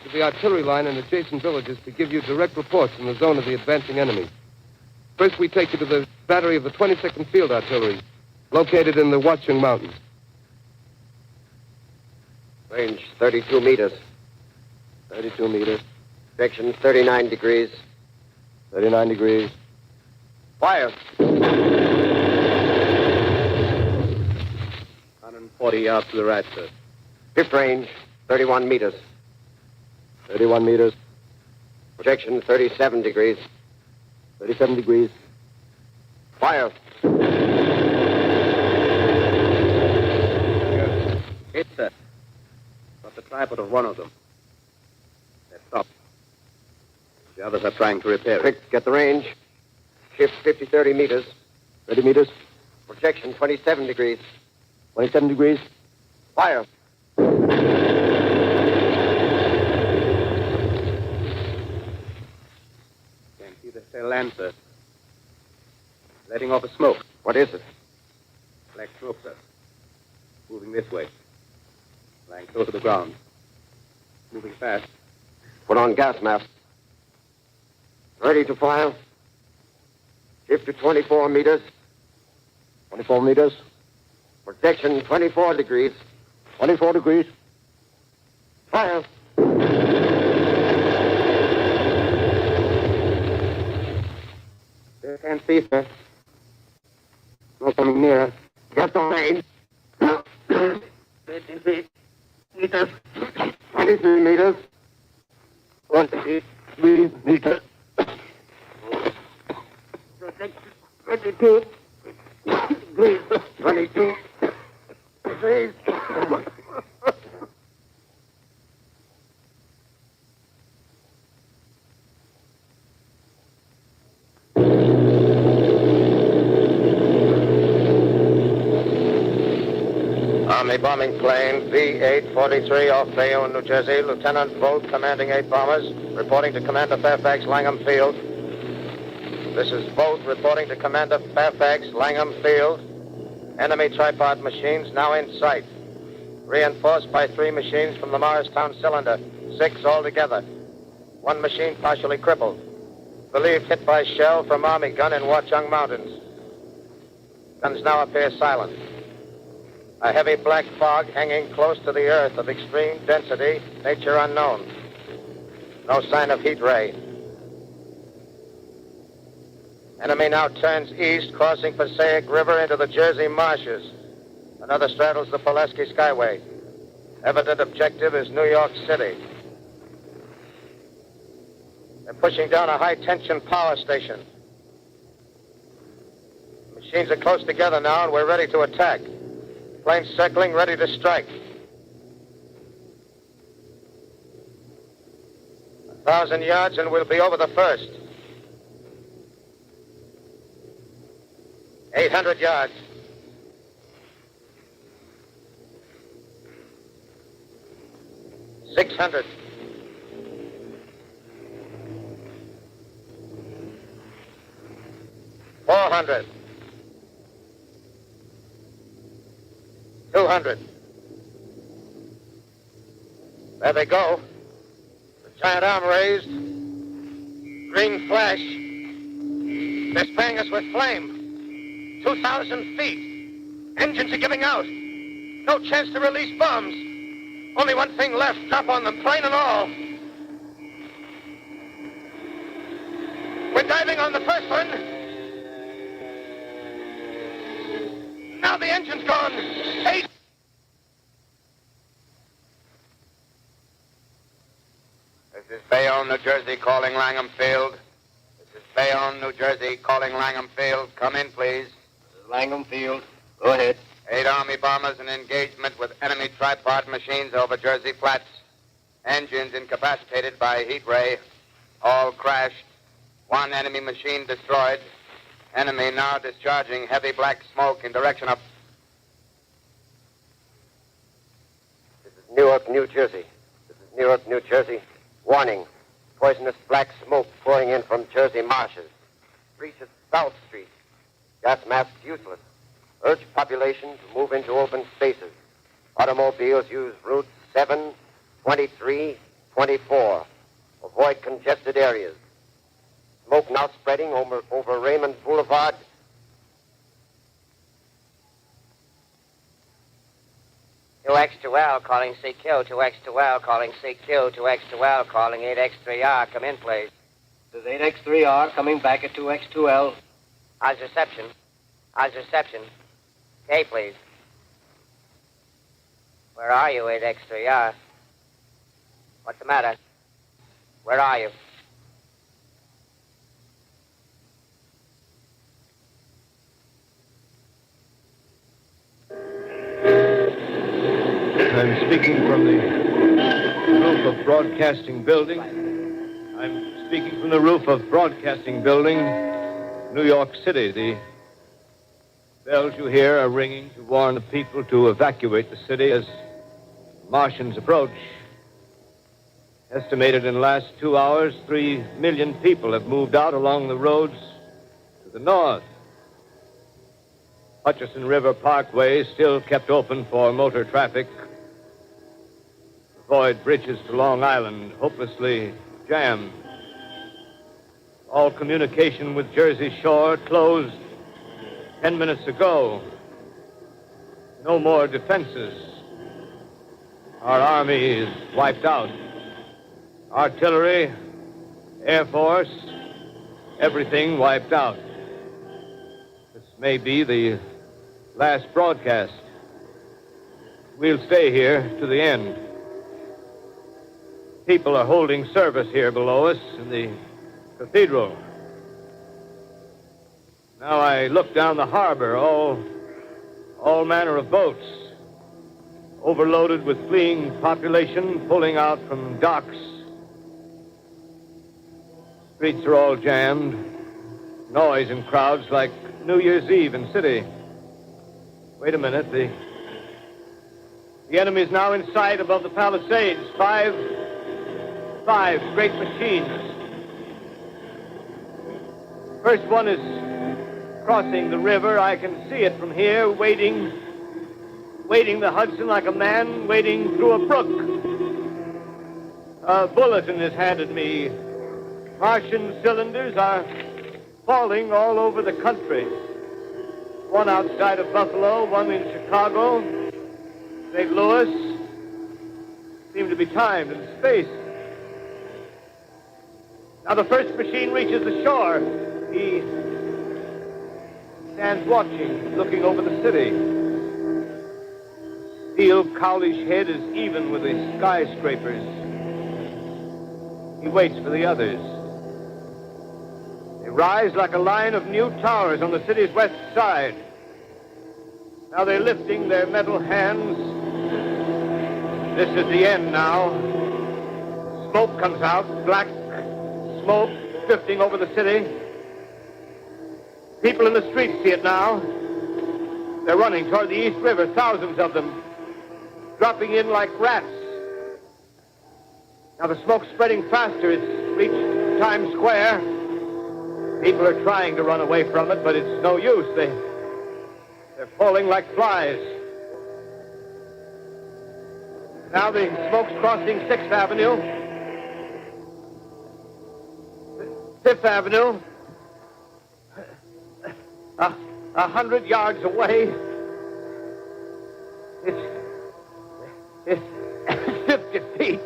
to the artillery line and adjacent villages to give you direct reports in the zone of the advancing enemy. First, we take you to the battery of the 22nd Field Artillery, located in the Watchung Mountains. Range 32 meters. 32 meters. Direction 39 degrees. 39 degrees. Fire. 140 yards to the right, sir. Fifth range, 31 meters. 31 meters. Projection 37 degrees. 37 degrees. Fire. Hit, sir. Got the tripod of one of them. They're stopped. The others are trying to repair it. Quick, get the range. Shift 30 meters. 30 meters. Projection 27 degrees. 27 degrees. Fire. Can't see the cell land, sir. Letting off a smoke. What is it? Black smoke, sir. Moving this way. Lying close to the ground. Moving fast. Put on gas mask. Ready to fire. Shift to 24 meters. 24 meters. Projection 24 degrees. 24 degrees. Fire. They can't see, sir. No coming nearer. Get the range. 23 meters. 23 meters. 23 meters. 22 degrees. 22 degrees. Army bombing plane B-843 off Bayonne, New Jersey. Lieutenant Volt, commanding 8 bombers, reporting to Commander Fairfax, Langham Field. This is Volt reporting to Commander Fairfax, Langham Field. Enemy tripod machines now in sight. Reinforced by 3 machines from the Morristown cylinder. 6 altogether. 1 machine partially crippled. Believed hit by shell from Army gun in Watchung Mountains. Guns now appear silent. A heavy black fog hanging close to the earth of extreme density, nature unknown. No sign of heat ray. Enemy now turns east, crossing Passaic River into the Jersey marshes. Another straddles the Pulaski Skyway. Evident objective is New York City. They're pushing down a high-tension power station. Machines are close together now, and we're ready to attack. Planes circling, ready to strike. 1,000 yards, and we'll be over the first. 800 yards. 600. 400. 200. There they go. The giant arm raised. Green flash. They're spraying us with flame. 2,000 feet. Engines are giving out. No chance to release bombs. Only one thing left. Drop on them, plane and all. We're diving on the first one. Now the engine's gone. 8. This is Bayonne, New Jersey, calling Langham Field. This is Bayonne, New Jersey, calling Langham Field. Come in, please. This is Langham Field. Go ahead. 8 Army bombers in engagement with enemy tripod machines over Jersey Flats. Engines incapacitated by heat ray. All crashed. 1 enemy machine destroyed. Enemy now discharging heavy black smoke in direction of... This is Newark, New Jersey. This is Newark, New Jersey. Warning. Poisonous black smoke pouring in from Jersey marshes. Reaches South Street. Gas masks useless. Urge population to move into open spaces. Automobiles use routes 7, 23, 24. Avoid congested areas. Smoke now spreading over Raymond Boulevard. X2L calling CQ, 2X2L calling CQ, 2X2L calling 8X3R. Come in, please. This is 8X3R coming back at 2X2L. How's reception? How's reception? K, please. Where are you, 8X3R? What's the matter? Where are you? I'm speaking from the roof of Broadcasting Building. I'm speaking from the roof of Broadcasting Building, New York City. The bells you hear are ringing to warn the people to evacuate the city as Martians approach. Estimated in the last 2 hours, 3 million people have moved out along the roads to the north. Hutchison River Parkway is still kept open for motor traffic. Avoid bridges to Long Island, hopelessly jammed. All communication with Jersey Shore closed 10 minutes ago. No more defenses. Our army is wiped out. Artillery, Air Force, everything wiped out. This may be the last broadcast. We'll stay here to the end. People are holding service here below us in the cathedral. Now I look down the harbor, all manner of boats, overloaded with fleeing population pulling out from docks. Streets are all jammed. Noise in crowds like New Year's Eve in city. Wait a minute, the enemy is now in sight above the Palisades. Five great machines. First one is crossing the river. I can see it from here, wading the Hudson like a man wading through a brook. A bulletin is handed me. Martian cylinders are falling all over the country. One outside of Buffalo, one in Chicago, St. Louis. Seem to be timed in space. Now the first machine reaches the shore. He stands watching, looking over the city. Steel cowlish head is even with the skyscrapers. He waits for the others. They rise like a line of new towers on the city's west side. Now they're lifting their metal hands. This is the end now. Smoke comes out, black smoke drifting over the city. People in the streets see it now. They're running toward the East River, thousands of them, dropping in like rats. Now the smoke's spreading faster. It's reached Times Square. People are trying to run away from it, but it's no use. They're falling like flies. Now the smoke's crossing 6th Avenue. 5th Avenue. 100 yards away. It's 50 feet.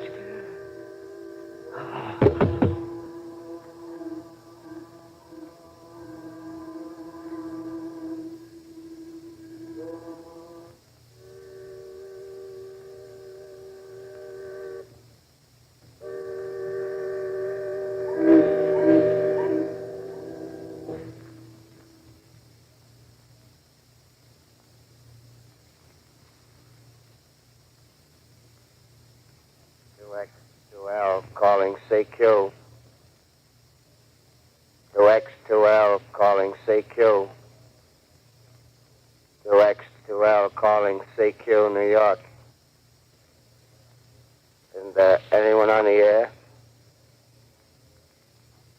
X2L calling CQ. 2X2L calling CQ. 2X2L calling CQ, New York. Isn't there anyone on the air?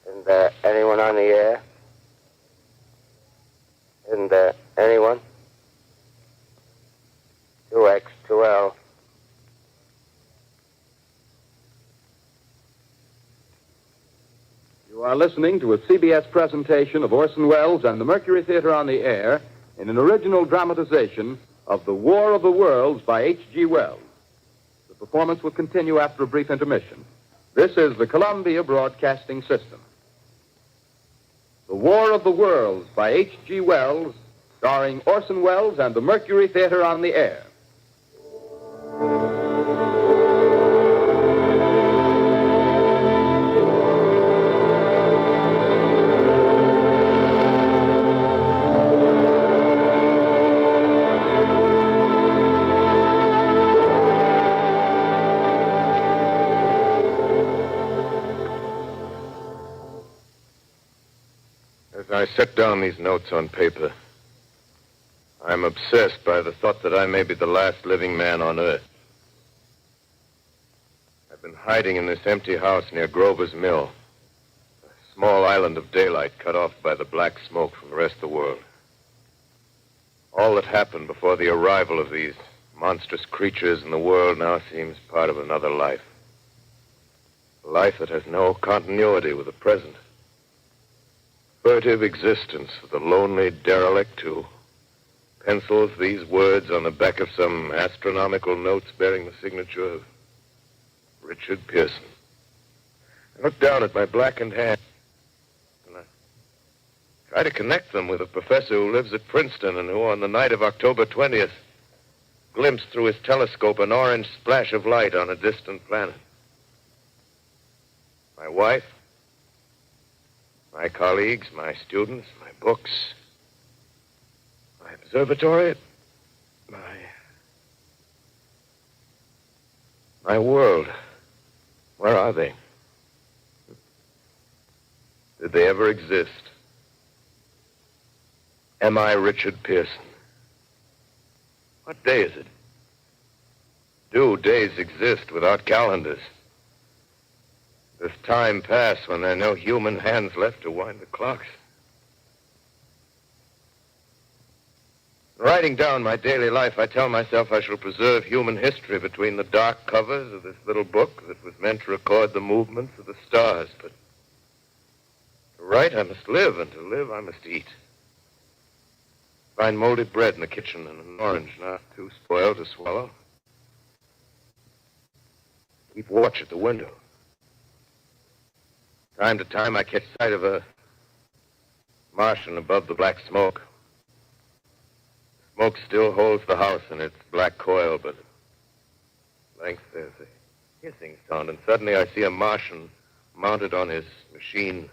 Isn't there anyone on the air? Isn't there anyone? 2X2L. You are listening to a CBS presentation of Orson Welles and the Mercury Theater on the Air in an original dramatization of The War of the Worlds by H.G. Wells. The performance will continue after a brief intermission. This is the Columbia Broadcasting System. The War of the Worlds by H.G. Wells, starring Orson Welles and the Mercury Theater on the air. As I set down these notes on paper, I'm obsessed by the thought that I may be the last living man on Earth. I've been hiding in this empty house near Grover's Mill, a small island of daylight cut off by the black smoke from the rest of the world. All that happened before the arrival of these monstrous creatures in the world now seems part of another life. A life that has no continuity with the present. Furtive existence of the lonely derelict who pencils these words on the back of some astronomical notes bearing the signature of Richard Pearson. I look down at my blackened hand and I try to connect them with a professor who lives at Princeton and who, on the night of October 20th, glimpsed through his telescope an orange splash of light on a distant planet. My wife, my colleagues, my students, my books, my observatory, my world. Where are they? Did they ever exist? Am I Richard Pearson? What day is it? Do days exist without calendars? Does time pass when there are no human hands left to wind the clocks? Writing down my daily life, I tell myself I shall preserve human history between the dark covers of this little book that was meant to record the movements of the stars. But to write, I must live, and to live, I must eat. Find molded bread in the kitchen and an orange not too spoiled to swallow. Keep watch at the window. Time to time, I catch sight of a Martian above the black smoke. Smoke still holds the house in its black coil, but at length there's a hissing sound, and suddenly I see a Martian mounted on his machine,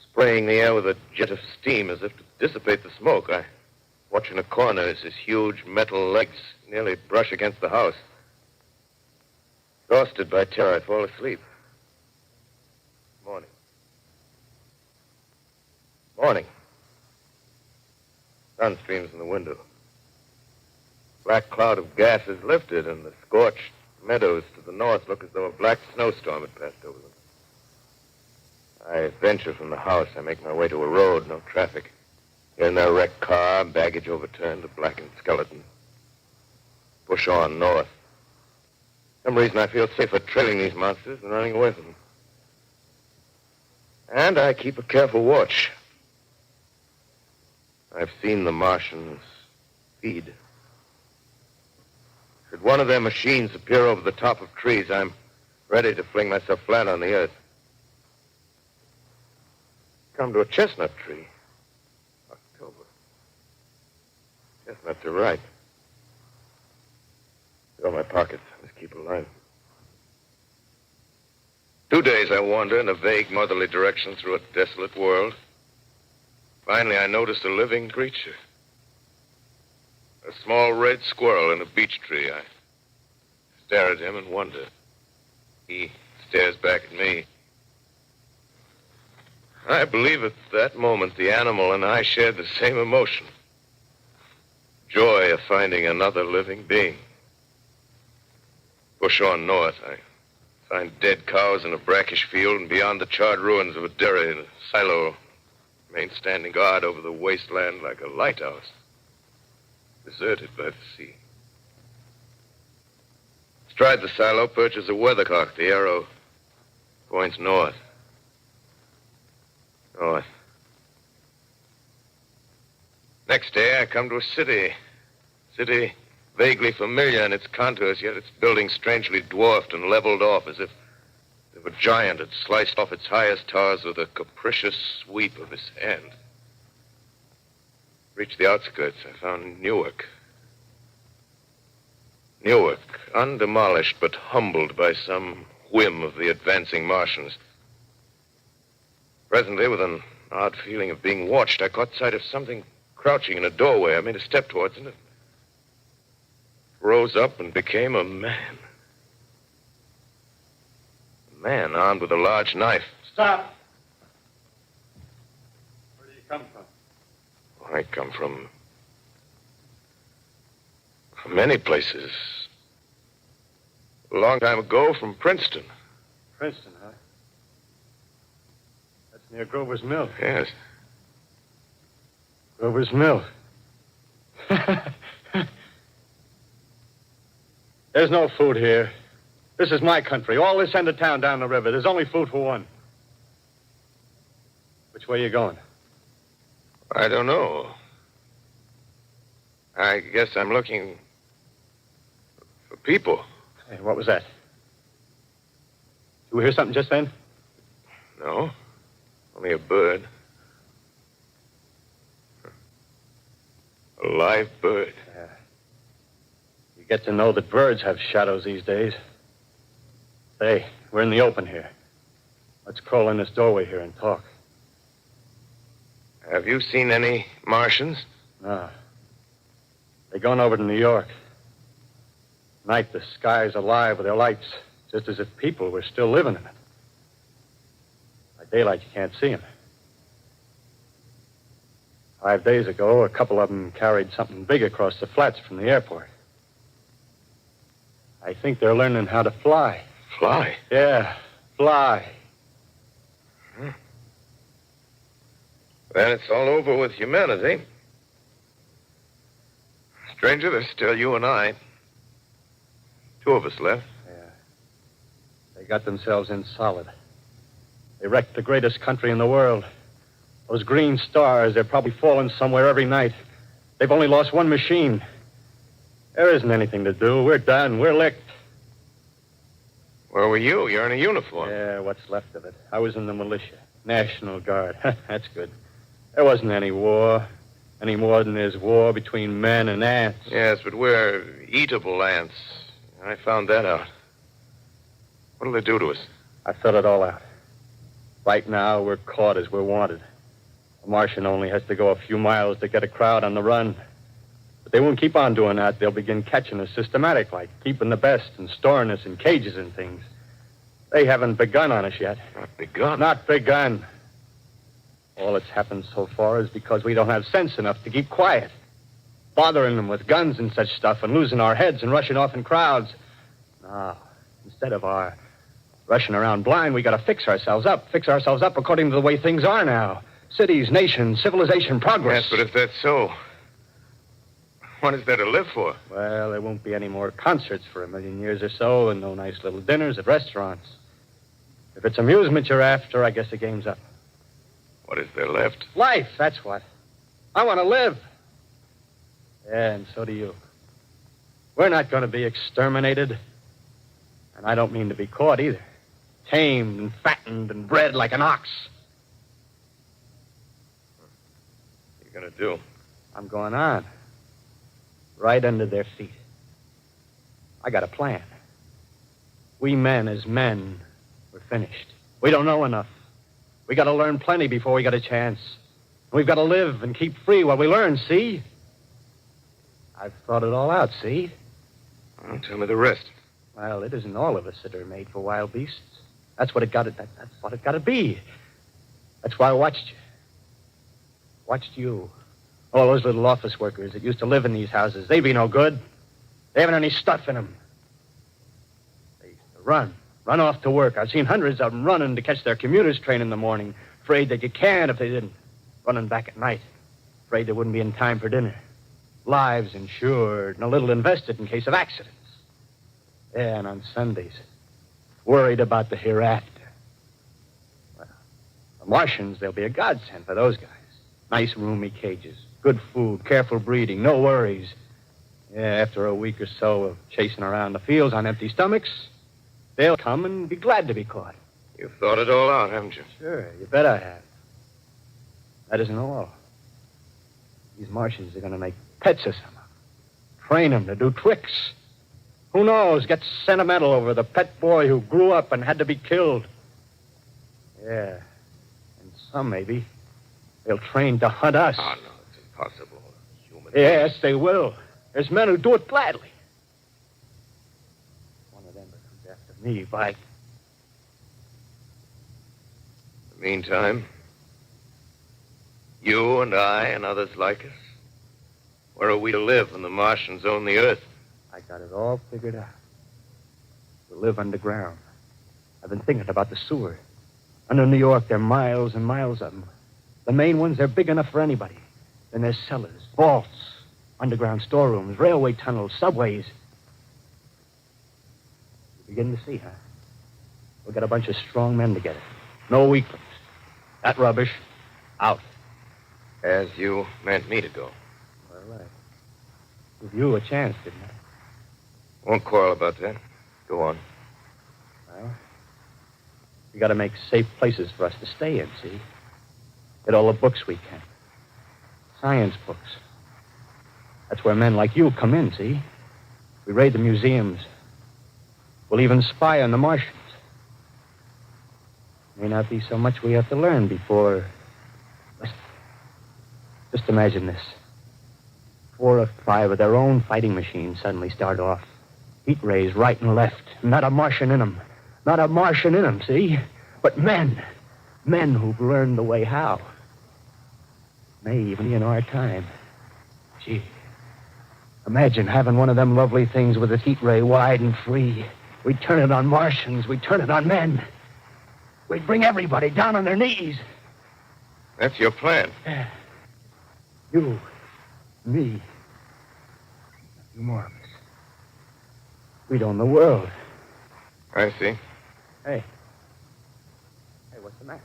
spraying the air with a jet of steam as if to dissipate the smoke. I watch in a corner as his huge metal legs nearly brush against the house. Exhausted by terror, I fall asleep. Morning. Morning. Sun streams in the window. Black cloud of gas is lifted, and the scorched meadows to the north look as though a black snowstorm had passed over them. I venture from the house. I make my way to a road, no traffic. Here and there, a wrecked car, baggage overturned, a blackened skeleton. Push on north. For some reason, I feel safer trailing these monsters than running away from them. And I keep a careful watch. I've seen the Martians feed. Should one of their machines appear over the top of trees, I'm ready to fling myself flat on the earth. Come to a chestnut tree. October. Chestnuts are ripe. Fill my pockets. Just keep alive. 2 days I wander in a vague northerly direction through a desolate world. Finally, I notice a living creature. A small red squirrel in a beech tree. I stare at him and wonder. He stares back at me. I believe at that moment the animal and I shared the same emotion. Joy of finding another living being. Push on north. I find dead cows in a brackish field, and beyond the charred ruins of a dairy and a silo remain standing guard over the wasteland like a lighthouse, deserted by the sea. Astride the silo perches a weathercock. The arrow points north. North. Next day, I come to a city. City vaguely familiar in its contours, yet its buildings strangely dwarfed and leveled off as if if a giant had sliced off its highest towers with a capricious sweep of his hand. Reached the outskirts, I found Newark. Newark, undemolished but humbled by some whim of the advancing Martians. Presently, with an odd feeling of being watched, I caught sight of something crouching in a doorway. I made a step towards it, and it rose up and became a man. A man armed with a large knife. Stop! Where do you come from? I come from many places. A long time ago, from Princeton. Princeton, huh? That's near Grover's Mill. Yes. Grover's Mill. There's no food here. This is my country. All this end of town down the river. There's only food for one. Which way are you going? I don't know. I guess I'm looking for people. Hey, what was that? Did we hear something just then? No, only a bird. A live bird. Yeah. You get to know that birds have shadows these days. Hey, we're in the open here. Let's crawl in this doorway here and talk. Have you seen any Martians? No. They're going over to New York. Night, the sky's alive with their lights, just as if people were still living in it. By daylight, you can't see them. 5 days ago, a couple of them carried something big across the flats from the airport. I think they're learning how to fly. Fly? Yeah, fly. Then it's all over with humanity. Stranger, there's still you and I. 2 of us left. Yeah. They got themselves in solid. They wrecked the greatest country in the world. Those green stars, they're probably falling somewhere every night. They've only lost one machine. There isn't anything to do. We're done. We're licked. Where were you? You're in a uniform. Yeah, what's left of it. I was in the militia. National Guard. That's good. There wasn't any war. Any more than there's war between men and ants. Yes, but we're eatable ants. I found that out. What'll they do to us? I thought it all out. Right now, we're caught as we're wanted. A Martian only has to go a few miles to get a crowd on the run. But they won't keep on doing that. They'll begin catching us systematic, like keeping the best and storing us in cages and things. They haven't begun on us yet. Not begun? Not begun. All that's happened so far is because we don't have sense enough to keep quiet. Bothering them with guns and such stuff and losing our heads and rushing off in crowds. No, instead of our rushing around blind, we got to fix ourselves up according to the way things are now. Cities, nations, civilization, progress. Yes, but if that's so, what is there to live for? Well, there won't be any more concerts for 1,000,000 years or so, and no nice little dinners at restaurants. If it's amusement you're after, I guess the game's up. What is there left? Life, that's what. I want to live. Yeah, and so do you. We're not going to be exterminated. And I don't mean to be caught either. Tamed and fattened and bred like an ox. What are you going to do? I'm going on. Right under their feet. I got a plan. We men as men, we're finished. We don't know enough. We got to learn plenty before we got a chance. We've got to live and keep free while we learn, see? I've thought it all out, see? Well, tell me the rest. Well, it isn't all of us that are made for wild beasts. That's what it got to. That's what it got to be. That's why I watched you. Watched you. All those little office workers that used to live in these houses. They be no good. They haven't any stuff in them. They used to run off to work. I've seen hundreds of them running to catch their commuter's train in the morning, afraid that you can't if they didn't. Running back at night, afraid they wouldn't be in time for dinner. Lives insured and a little invested in case of accidents. Yeah, and on Sundays, worried about the hereafter. Well, the Martians, they'll be a godsend for those guys. Nice, roomy cages, good food, careful breeding, no worries. Yeah, after a week or so of chasing around the fields on empty stomachs, they'll come and be glad to be caught. You've thought it all out, haven't you? Sure, you bet I have. That isn't all. These Martians are going to make pets of some of them. Train them to do tricks. Who knows? Get sentimental over the pet boy who grew up and had to be killed. Yeah. And some, maybe, they'll train to hunt us. Oh, no, it's impossible. Human Yes, they will. There's men who do it gladly. One of them that comes after me, by... In the meantime, you and I and others like us, where are we to live when the Martians own the Earth? I got it all figured out. We'll live underground. I've been thinking about the sewer. Under New York, there are miles and miles of them. The main ones, they're big enough for anybody. Then there's cellars, vaults, underground storerooms, railway tunnels, subways. You're beginning to see, huh? We'll get a bunch of strong men together. No weaklings. That rubbish, out. As you meant me to go. All right. Give you a chance, didn't I? Won't quarrel about that. Go on. Well, we got to make safe places for us to stay in, see? Get all the books we can. Science books. That's where men like you come in, see? We raid the museums. We'll even spy on the Martians. May not be so much we have to learn before... Listen. Just imagine this. 4 or 5 of their own fighting machines suddenly start off. Heat rays right and left. Not a Martian in them. Not a Martian in them, see? But men. Men who've learned the way how. May even be in our time. Gee. Imagine having one of them lovely things with its heat ray wide and free. We'd turn it on Martians. We'd turn it on men. We'd bring everybody down on their knees. That's your plan. You, me, a few more of us. We'd own the world. I see. Hey, what's the matter?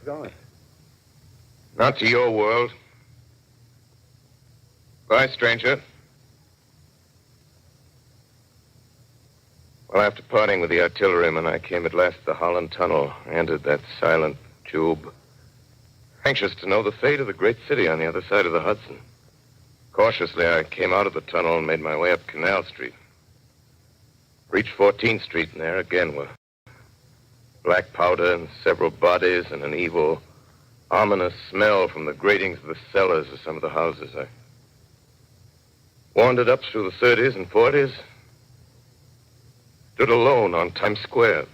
Where you going? Not to your world. Bye, stranger. Well, after parting with the artilleryman, I came at last to the Holland Tunnel. I entered that silent tube, anxious to know the fate of the great city on the other side of the Hudson. Cautiously, I came out of the tunnel and made my way up Canal Street. Reached 14th Street, and there again were black powder and several bodies and an evil, ominous smell from the gratings of the cellars of some of the houses. I wandered up through the 30s and 40s, stood alone on Times Square,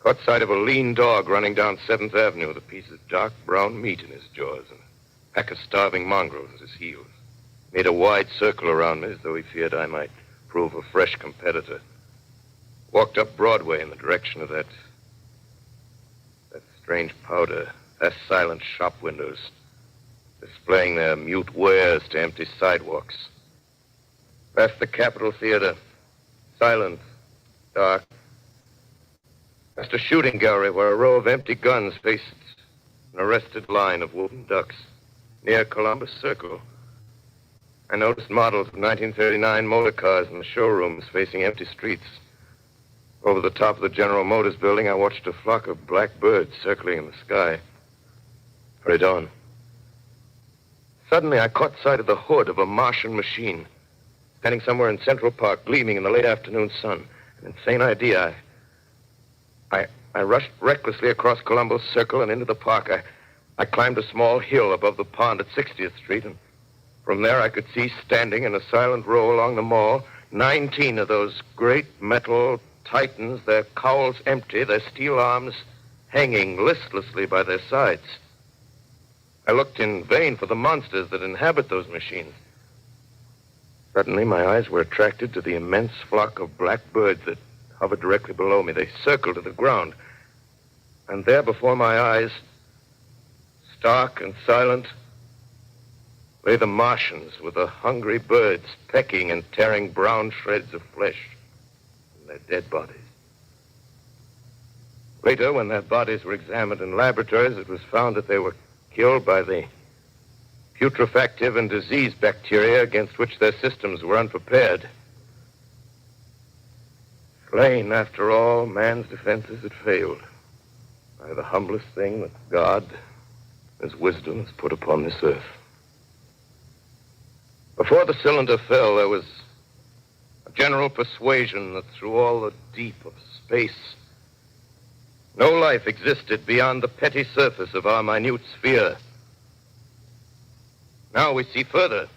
caught sight of a lean dog running down 7th Avenue with a piece of dark brown meat in his jaws and a pack of starving mongrels at his heels. Made a wide circle around me as though he feared I might prove a fresh competitor. Walked up Broadway in the direction of that strange powder, past silent shop windows, displaying their mute wares to empty sidewalks. Past the Capitol Theater, silent, dark. Past a shooting gallery where a row of empty guns faced an arrested line of wooden ducks. Near Columbus Circle, I noticed models of 1939 motor cars in the showrooms facing empty streets. Over the top of the General Motors building, I watched a flock of black birds circling in the sky. Hurried on. Suddenly, I caught sight of the hood of a Martian machine, standing somewhere in Central Park, gleaming in the late afternoon sun. An insane idea. I rushed recklessly across Columbus Circle and into the park. I climbed a small hill above the pond at 60th Street, and from there I could see standing in a silent row along the mall 19 of those great metal titans, their cowls empty, their steel arms hanging listlessly by their sides. I looked in vain for the monsters that inhabit those machines. Suddenly, my eyes were attracted to the immense flock of black birds that hovered directly below me. They circled to the ground. And there before my eyes, stark and silent, lay the Martians with the hungry birds pecking and tearing brown shreds of flesh from their dead bodies. Later, when their bodies were examined in laboratories, it was found that they were killed by the putrefactive and disease bacteria against which their systems were unprepared. Plain, after all, man's defenses had failed. By the humblest thing that God, His wisdom, has put upon this earth. Before the cylinder fell, there was a general persuasion that through all the deep of space, no life existed beyond the petty surface of our minute sphere. Now we see further.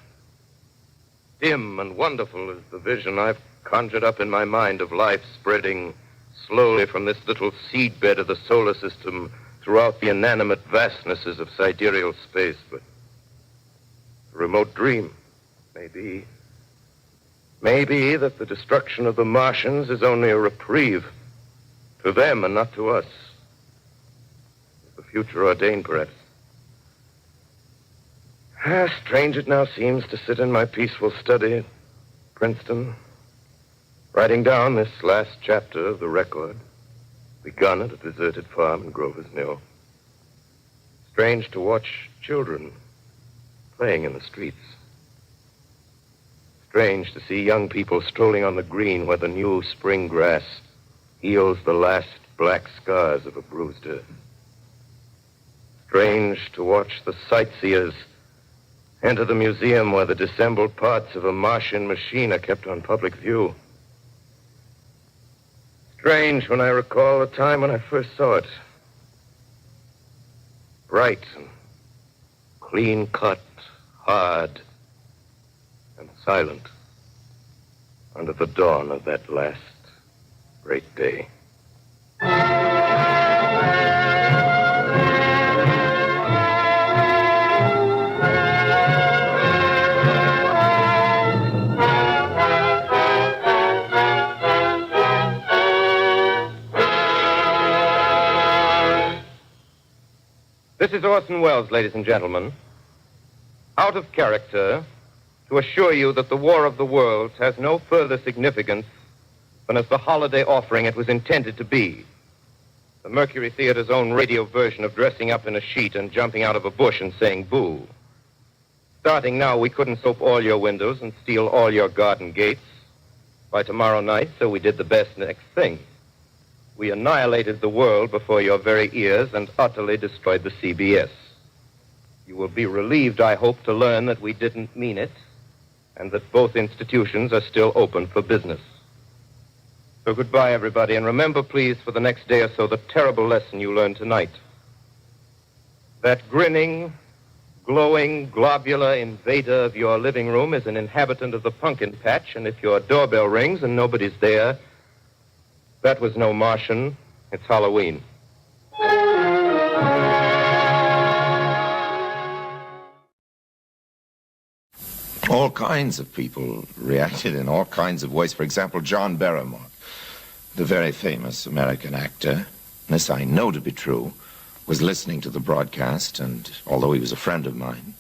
Dim and wonderful is the vision I've conjured up in my mind of life spreading slowly from this little seedbed of the solar system throughout the inanimate vastnesses of sidereal space. But a remote dream, maybe that the destruction of the Martians is only a reprieve to them and not to us. The future ordained, perhaps. Strange it now seems to sit in my peaceful study at Princeton, writing down this last chapter of the record, begun at a deserted farm in Grover's Mill. Strange to watch children playing in the streets. Strange to see young people strolling on the green where the new spring grass heals the last black scars of a bruised earth. Strange to watch the sightseers enter the museum where the dissembled parts of a Martian machine are kept on public view. Strange when I recall the time when I first saw it. Bright and clean-cut, hard and silent under the dawn of that last great day. This is Orson Welles, ladies and gentlemen. Out of character, to assure you that the War of the Worlds has no further significance than as the holiday offering it was intended to be. The Mercury Theater's own radio version of dressing up in a sheet and jumping out of a bush and saying boo. Starting now, we couldn't soap all your windows and steal all your garden gates by tomorrow night, so we did the best next thing. We annihilated the world before your very ears and utterly destroyed the CBS. You will be relieved, I hope, to learn that we didn't mean it and that both institutions are still open for business. So goodbye, everybody, and remember, please, for the next day or so, the terrible lesson you learned tonight. That grinning, glowing, globular invader of your living room is an inhabitant of the pumpkin patch, and if your doorbell rings and nobody's there, that was no Martian. It's Halloween. All kinds of people reacted in all kinds of ways. For example, John Barrymore, the very famous American actor, this I know to be true, was listening to the broadcast, and although he was a friend of mine,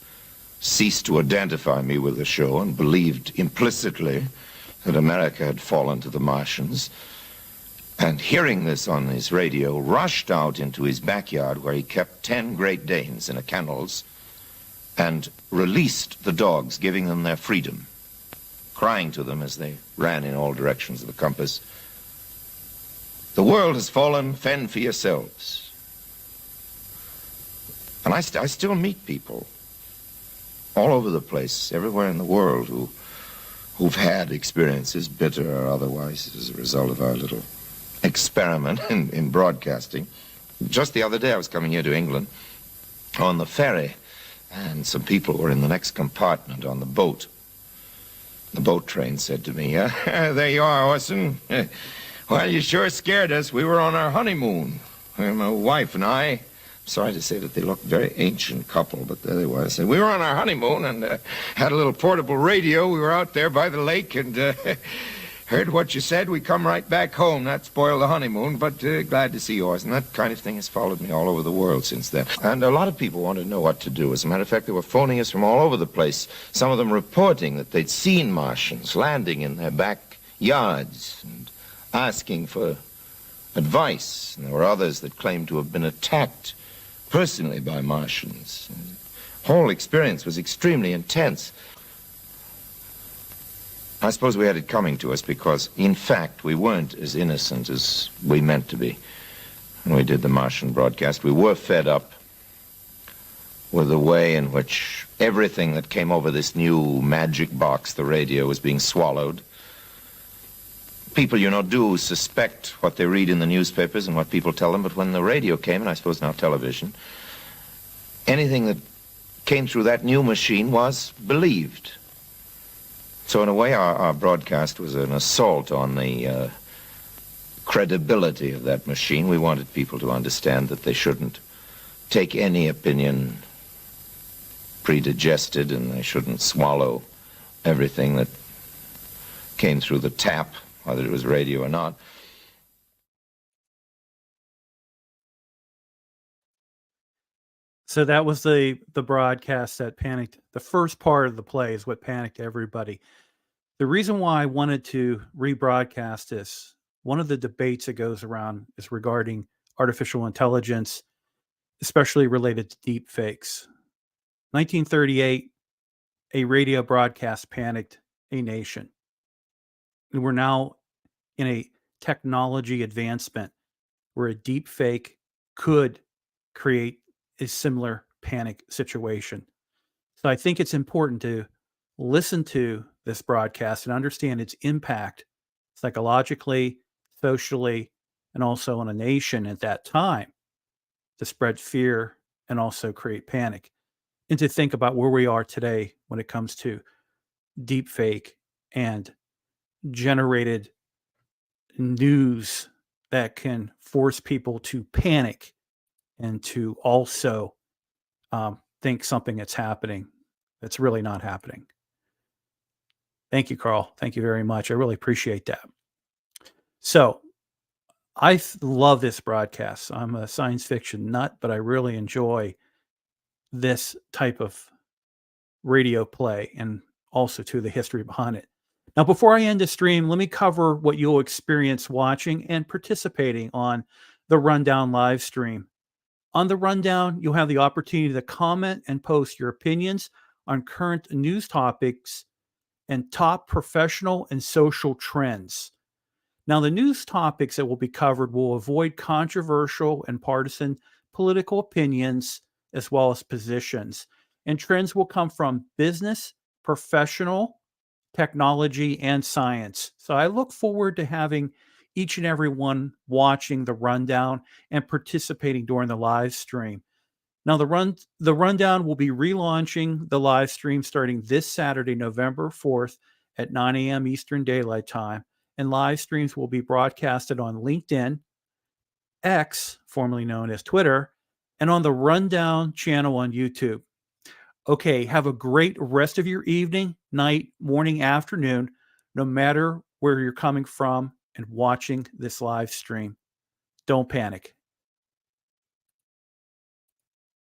ceased to identify me with the show and believed implicitly that America had fallen to the Martians. And hearing this on his radio, rushed out into his backyard where he kept 10 Great Danes in a kennels and released the dogs, giving them their freedom, crying to them as they ran in all directions of the compass, "The world has fallen, fend for yourselves." And I still meet people all over the place, everywhere in the world, who've had experiences, bitter or otherwise, as a result of our little experiment in broadcasting. Just the other day, I was coming here to England on the ferry, and some people were in the next compartment on the boat. The boat train said to me, "There you are, Orson. Well, you sure scared us. We were on our honeymoon. My wife and I." Sorry to say that they looked a very ancient couple, but there they were. I said, "We were on our honeymoon and had a little portable radio. We were out there by the lake and heard what you said. We come right back home. That spoiled the honeymoon, but glad to see yours." And that kind of thing has followed me all over the world since then. And a lot of people want to know what to do. As a matter of fact, they were phoning us from all over the place, some of them reporting that they'd seen Martians landing in their backyards and asking for advice. And there were others that claimed to have been attacked personally by Martians. The whole experience was extremely intense. I suppose we had it coming to us because, in fact, we weren't as innocent as we meant to be when we did the Martian broadcast. We were fed up with the way in which everything that came over this new magic box, the radio, was being swallowed. People, you know, do suspect what they read in the newspapers and what people tell them, but when the radio came, and I suppose now television, anything that came through that new machine was believed. So in a way, our broadcast was an assault on the credibility of that machine. We wanted people to understand that they shouldn't take any opinion predigested, and they shouldn't swallow everything that came through the tap, whether it was radio or not. So that was the broadcast that panicked. The first part of the play is what panicked everybody. The reason why I wanted to rebroadcast this, one of the debates that goes around is regarding artificial intelligence, especially related to deep fakes. 1938, a radio broadcast panicked a nation. And we're now in a technology advancement where a deep fake could create a similar panic situation. So I think it's important to listen to this broadcast and understand its impact psychologically, socially, and also on a nation at that time to spread fear and also create panic, and to think about where we are today when it comes to deep fake and generated news that can force people to panic and to also think something that's happening that's really not happening. Thank you, Carl. Thank you very much. I really appreciate that. So I love this broadcast. I'm a science fiction nut, but I really enjoy this type of radio play and also to the history behind it. Now, before I end the stream, let me cover what you'll experience watching and participating on the Rundown live stream. On the Rundown, you'll have the opportunity to comment and post your opinions on current news topics and top professional and social trends. Now, the news topics that will be covered will avoid controversial and partisan political opinions as well as positions. And trends will come from business, professional, technology, and science. So I look forward to having each and every one watching the Rundown and participating during the live stream. Now, the Rundown will be relaunching the live stream starting this Saturday, November 4th at 9 a.m. Eastern Daylight Time. And live streams will be broadcasted on LinkedIn, X, formerly known as Twitter, and on the Rundown channel on YouTube. Okay, have a great rest of your evening, night, morning, afternoon, no matter where you're coming from and watching this live stream. Don't panic.